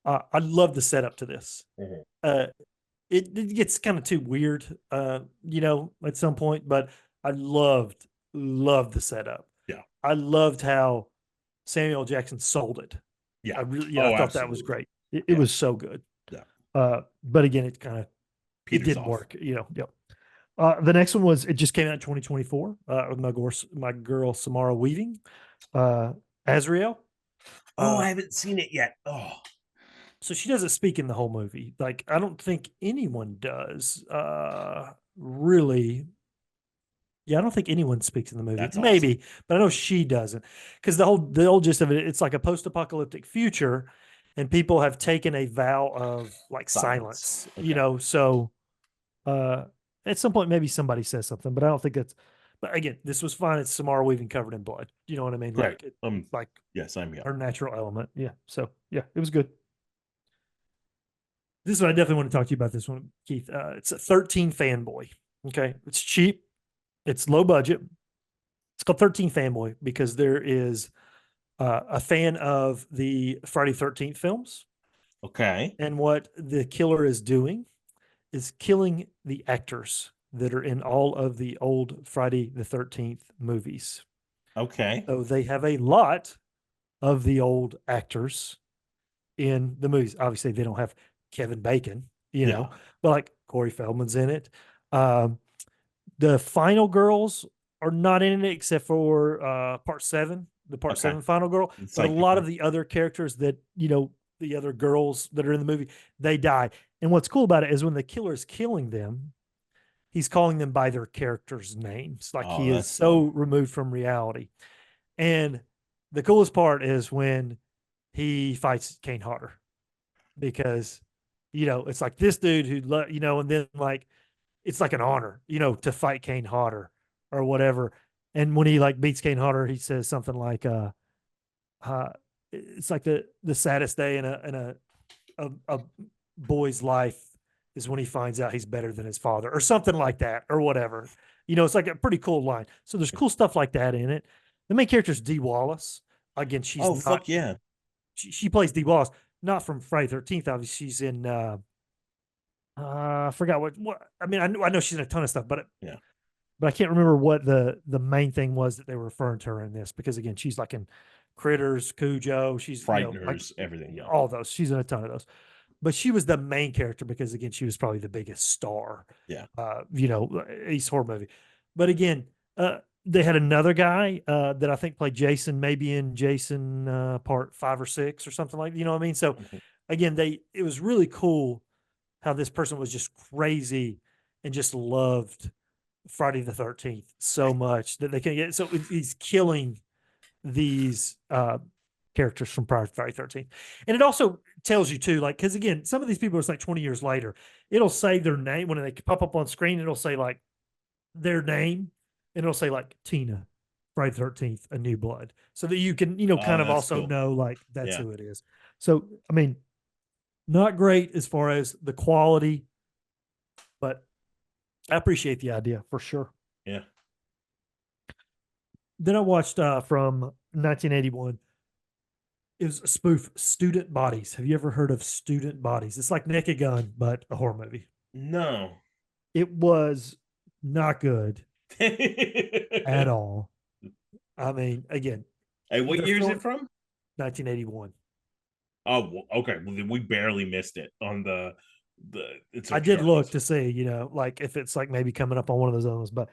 I love the setup to this. Mhm. It gets kind of too weird, at some point, but I loved the setup. Yeah. I loved how Samuel L. Jackson sold it. Yeah. I really, I thought that was absolutely. great. It was so good. Yeah. But again, it kind of Peters didn't off. work. Yep. The next one was, it just came out in 2024 with my girl Samara Weaving, Azrael. I haven't seen it yet. Oh, So she doesn't speak in the whole movie. Like, I don't think anyone does. Really. Yeah, I don't think anyone speaks in the movie. That's Maybe, but I know she doesn't. Because the old gist of it, it's like a post-apocalyptic future, and people have taken a vow of like silence. Okay. So at some point maybe somebody says something, but I don't think that's. But again, this was fine. It's Samara Weaving covered in blood. You know what I mean? Right. Like Yes, I'm her natural element. Yeah. So yeah, it was good. This is what I definitely want to talk to you about. This one, Keith. It's a 13 Fanboy. Okay, it's cheap. It's low budget. It's called 13 Fanboy because there is a fan of the Friday 13th films. Okay. And what the killer is doing is killing the actors that are in all of the old Friday the 13th movies. Okay. So they have a lot of the old actors in the movies. Obviously, they don't have Kevin Bacon, but like Corey Feldman's in it. The final girls are not in it except for part 7, the part 7 final girl. It's but like a lot of the other characters that, the other girls that are in the movie, they die. And what's cool about it is when the killer is killing them, he's calling them by their characters' names. Like he is so removed from reality. And the coolest part is when he fights Kane Hodder, because, it's like this dude who, and then like, it's like an honor, to fight Kane Hodder or whatever. And when he like beats Kane Hodder, he says something like, it's like the saddest day in a boy's life is when he finds out he's better than his father, or something like that, or whatever. It's like a pretty cool line. So there's cool stuff like that in it. The main character is Dee Wallace. Again, she's fuck yeah. She plays Dee Wallace, not from Friday 13th. Obviously, she's in I forgot what I mean. I know she's in a ton of stuff, but I can't remember what the main thing was that they were referring to her in this, because again, she's like in Critters, Cujo, she's Frighteners, everything. All those. She's in a ton of those. But she was the main character because again, she was probably the biggest star. Yeah. East horror movie. But again, they had another guy that I think played Jason, maybe in Jason part 5 or 6 or something like, you know what I mean? So again, it was really cool how this person was just crazy and just loved Friday the 13th so much that they can get. So he's killing these characters from prior to Friday 13th. And it also tells you too, like, because again, some of these people, it's like 20 years later, it'll say their name when they pop up on screen. It'll say like their name, and it'll say like Tina, Friday 13th, A New Blood, so that you can, kind of also cool. know like that's who it is. So, I mean, not great as far as the quality, but I appreciate the idea for sure. Yeah. Then I watched from 1981. It was a spoof, Student Bodies. Have you ever heard of Student Bodies? It's like Naked Gun, but a horror movie. No. It was not good at all. I mean, again, Hey, what they're year is film- it from? 1981. Oh, okay. Well, then we barely missed it on the. It's I did look to see, like if it's like maybe coming up on one of those others, but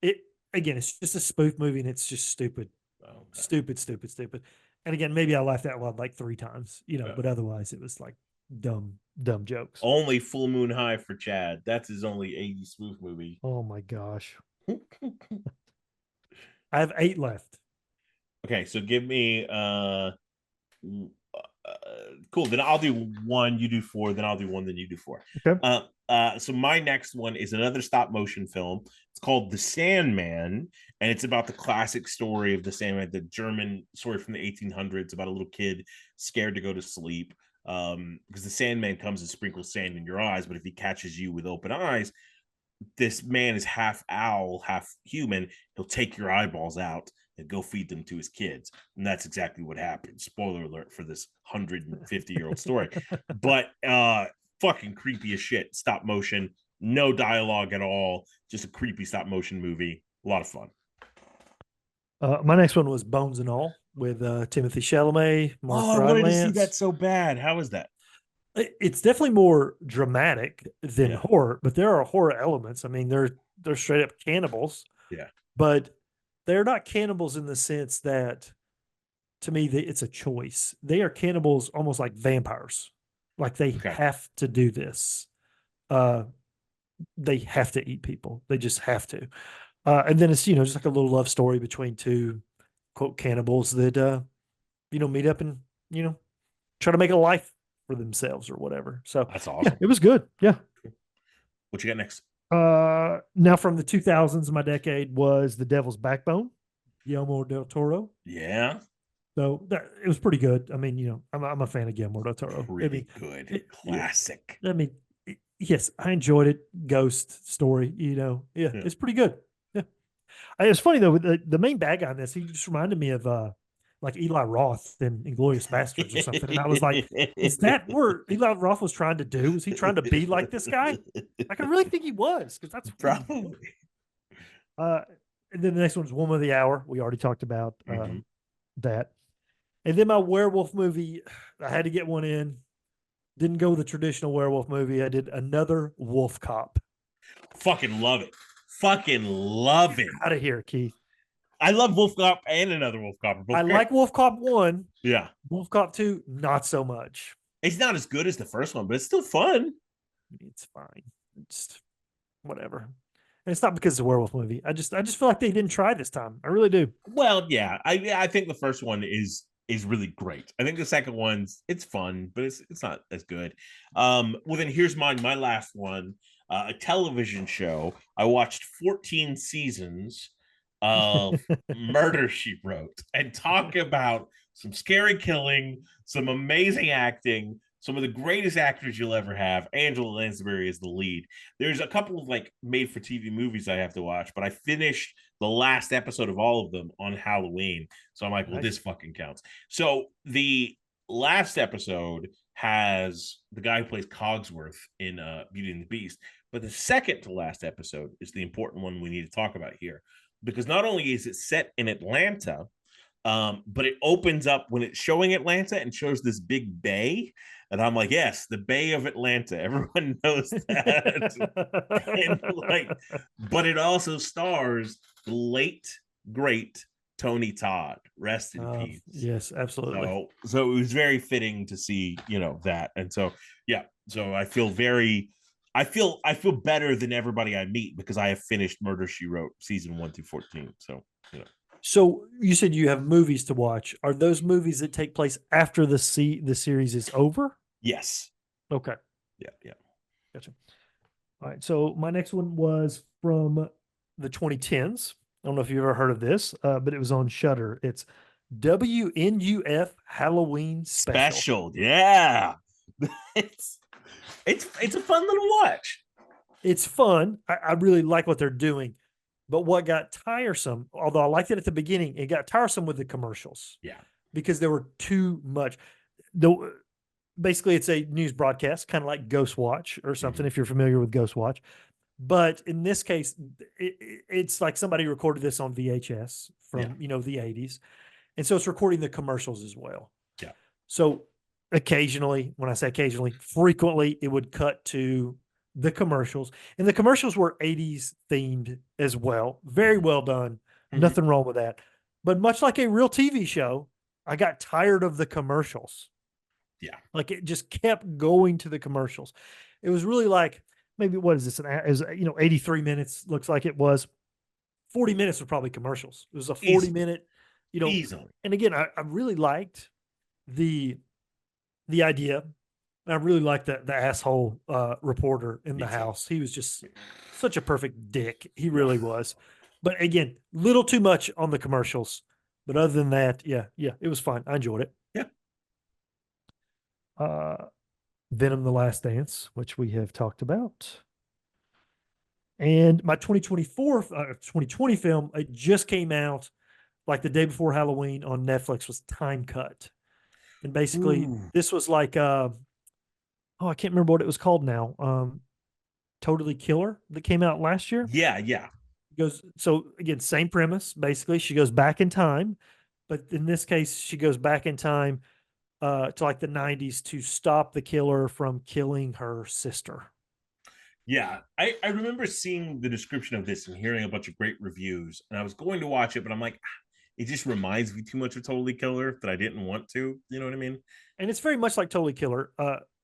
it again, it's just a spoof movie and it's just stupid, Oh, stupid, stupid, stupid. And again, maybe I laughed out loud like 3 times, Yeah. but otherwise it was like dumb, dumb jokes. only Full Moon High for Chad. That's his only 80s spoof movie. Oh my gosh. I have 8 left. Okay, so give me cool. Then I'll do 1, you do 4, then I'll do 1, then you do 4. Okay. So my next one is another stop motion film. It's called The Sandman, and it's about the classic story of the Sandman, the German story from the 1800s about a little kid scared to go to sleep because the Sandman comes and sprinkles sand in your eyes, but if he catches you with open eyes, this man is half owl, half human. He'll take your eyeballs out and go feed them to his kids. And that's exactly what happened. Spoiler alert for this 150-year-old story. But fucking creepy as shit. Stop motion, no dialogue at all. Just a creepy stop motion movie. A lot of fun. My next one was Bones and All with Timothy Chalamet, Mark I wanted to see Rylance. that so bad. How is that? It's definitely more dramatic than Yeah. horror, but there are horror elements. I mean, they're straight up cannibals. Yeah. But they're not cannibals in the sense that, to me, it's a choice. They are cannibals almost like vampires. Like they Okay. have to do this. They have to eat people. They just have to. And then it's, just like a little love story between two quote cannibals that, meet up and, try to make a life for themselves or whatever. So That's yeah, awesome. it was good. Yeah. What you got next? Now from the 2000s, my decade was The Devil's Backbone, Guillermo del Toro. Yeah. So it was pretty good. I mean, I'm a fan of Guillermo del Toro. Pretty good. Classic. Yes, I enjoyed it. Ghost story, yeah, it's pretty good. Yeah. It's funny though, the main bad guy in this, he just reminded me of like Eli Roth in Inglourious Bastards or something. And I was like, is that what Eli Roth was trying to do? Was he trying to be like this guy? Like, I really think he was, because that's Probably. And then the next one's Woman of the Hour. We already talked about Mhm. that. And then my werewolf movie, I had to get one in. Didn't go with the traditional werewolf movie. I did Another Wolf Cop. Fucking love it. Fucking love it. Out of here, Keith. I love Wolf Cop and Another Wolf Cop. I like Wolf Cop 1. Yeah. Wolf Cop 2, not so much. It's not as good as the first one, but it's still fun. It's fine. It's whatever. And it's not because it's a werewolf movie. I just feel like they didn't try this time. I really do. Well, yeah. I think the first one is really great. I think the second one's it's fun, but it's not as good. Well, then here's mine. My last one, a television show. I watched 14 seasons of Murder, She Wrote, and talk about some scary killing, some amazing acting, some of the greatest actors you'll ever have. Angela Lansbury is the lead. There's a couple of like made for TV movies I have to watch, but I finished the last episode of all of them on Halloween. So I'm like, well, Nice. this fucking counts. So the last episode has the guy who plays Cogsworth in Beauty and the Beast, but the second to last episode is the important one we need to talk about here, because not only is it set in Atlanta, but it opens up when it's showing Atlanta and shows this big bay. And I'm like, yes, the Bay of Atlanta. Everyone knows that. And like, but it also stars the late, great Tony Todd. Rest in peace. Yes, absolutely. So it was very fitting to see, that. And so, yeah. So I feel better than everybody I meet because I have finished Murder, She Wrote season 1 through 14. So, So you said you have movies to watch. Are those movies that take place after the series is over? Yes. Okay. Yeah. Gotcha. All right. So my next one was from the 2010s. I don't know if you've ever heard of this, but it was on Shudder. It's WNUF Halloween Special. Yeah. It's a fun little watch. It's fun. I really like what they're doing. But what got tiresome, although I liked it at the beginning, it got tiresome with the commercials Yeah. because there were too much. The basically it's a news broadcast, kind of like Ghost Watch or something, if you're familiar with Ghost Watch. But in this case, it's like somebody recorded this on VHS from the 80s, and so it's recording the commercials as well. Yeah. So occasionally, when I say occasionally, frequently it would cut to the commercials, and the commercials were 80s themed as well. Very well done. Nothing wrong with that. But much like a real TV show, I got tired of the commercials. Yeah. Like it just kept going to the commercials. It was really like, maybe what is this? Is 83 minutes looks like it was. 40 minutes was probably commercials. It was a 40 minute, Easily. and again, I really liked the idea. I really liked the asshole reporter in the house. He was just such a perfect dick. He really was. But again, little too much on the commercials. But other than that, yeah, it was fine. I enjoyed it. Yeah. Venom: The Last Dance, which we have talked about. And my 2020 film, it just came out like the day before Halloween on Netflix, was Time Cut. And basically this was like I can't remember what it was called now. Totally Killer that came out last year. Yeah. So again, same premise. Basically, she goes back in time, but in this case, she goes back in time to like the 90s to stop the killer from killing her sister. Yeah, I remember seeing the description of this and hearing a bunch of great reviews, and I was going to watch it, but I'm like, it just reminds me too much of Totally Killer that I didn't want to. You know what I mean? And it's very much like Totally Killer.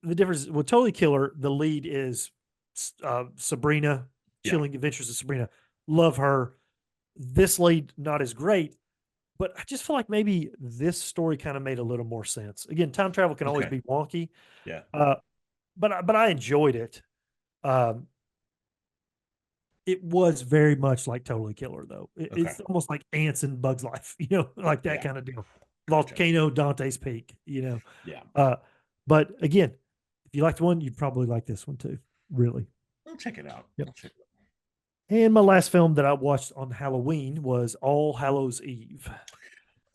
The difference with Totally Killer, the lead is Sabrina, Chilling Adventures of Sabrina. Love her. This lead, not as great, but I just feel like maybe this story kind of made a little more sense. Again, time travel can always be wonky. Yeah. But I enjoyed it. It was very much like Totally Killer, though. It's almost like Ants in Bugs Life, like that kind of deal. Volcano, Dante's Peak, Yeah. But again, if you liked one, you'd probably like this one too. Really. I'll check it out. Yep. And my last film that I watched on Halloween was All Hallows Eve.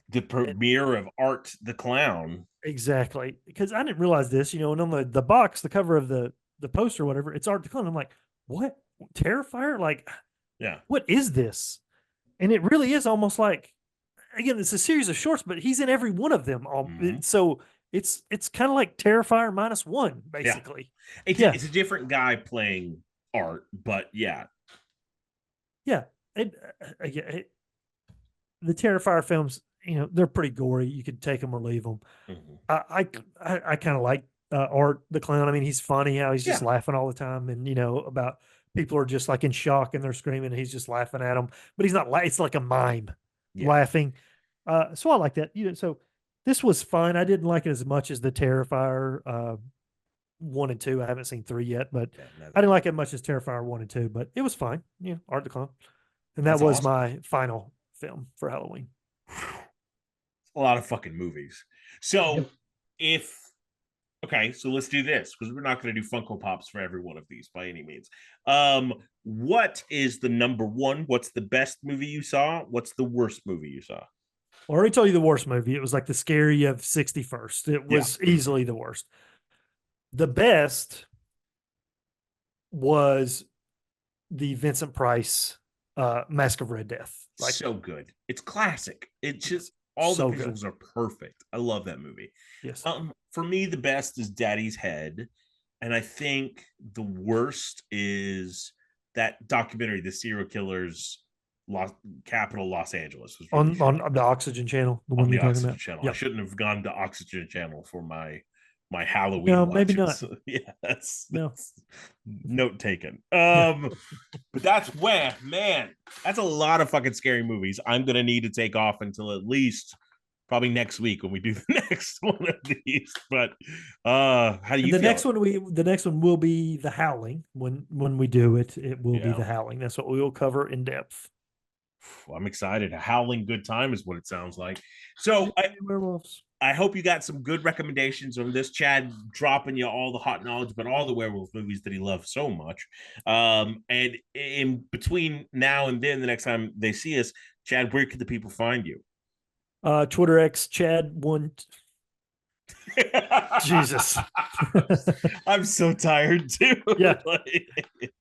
The premiere of Art the Clown. Exactly. Because I didn't realize this, and on the box, the cover of the poster, whatever, it's Art the Clown. I'm like, what? Terrifier? Like, what is this? And it really is almost like, again, it's a series of shorts, but he's in every one of them. So it's kind of like Terrifier -1, basically. It's a different guy playing Art, but yeah. And the Terrifier films, they're pretty gory. You could take them or leave them. I kind of like Art the Clown. I mean, he's funny how he's just laughing all the time, and about people are just like in shock and they're screaming, and he's just laughing at them. But he's not. It's like a mime laughing. So I like that. So this was fine. I didn't like it as much as the Terrifier 1 and 2. I haven't seen 3 yet, but I didn't like it as much as Terrifier 1 and 2. But it was fine. Art the Clown, and that was awesome. My final film for Halloween. A lot of fucking movies. So so let's do this, because we're not going to do Funko Pops for every one of these by any means. What is the number one? What's the best movie you saw? What's the worst movie you saw? Well, I already told you the worst movie. It was like The Scary of 61st. It was easily the worst. The best was the Vincent Price Mask of Red Death. Like, so good. It's classic. It's just all the visuals are perfect. I love that movie. Yes. For me, the best is Daddy's Head, and I think the worst is that documentary, The Serial Killers Capital Los Angeles, was really on the Oxygen Channel. The one you're talking about. Channel. Yep. I shouldn't have gone to Oxygen Channel for my Halloween. No, maybe not. That's note taken. But that's that's a lot of fucking scary movies. I'm gonna need to take off until at least probably next week when we do the next one of these. But how do you? The next one will be The Howling. When we do it, it will be The Howling. That's what we will cover in depth. I'm excited. A howling good time is what it sounds like. So I hope you got some good recommendations from this Chad dropping you all the hot knowledge about all the werewolf movies that he loves so much. And in between now and then, the next time they see us, Chad, where can the people find you? Twitter X Chad one. Jesus. I'm so tired too. Yeah.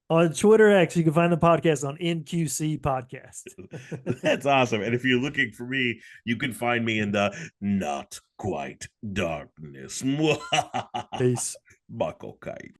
On Twitter X, you can find the podcast on NQC Podcast. That's awesome. And if you're looking for me, you can find me in the not quite darkness. Peace. Buckle kite.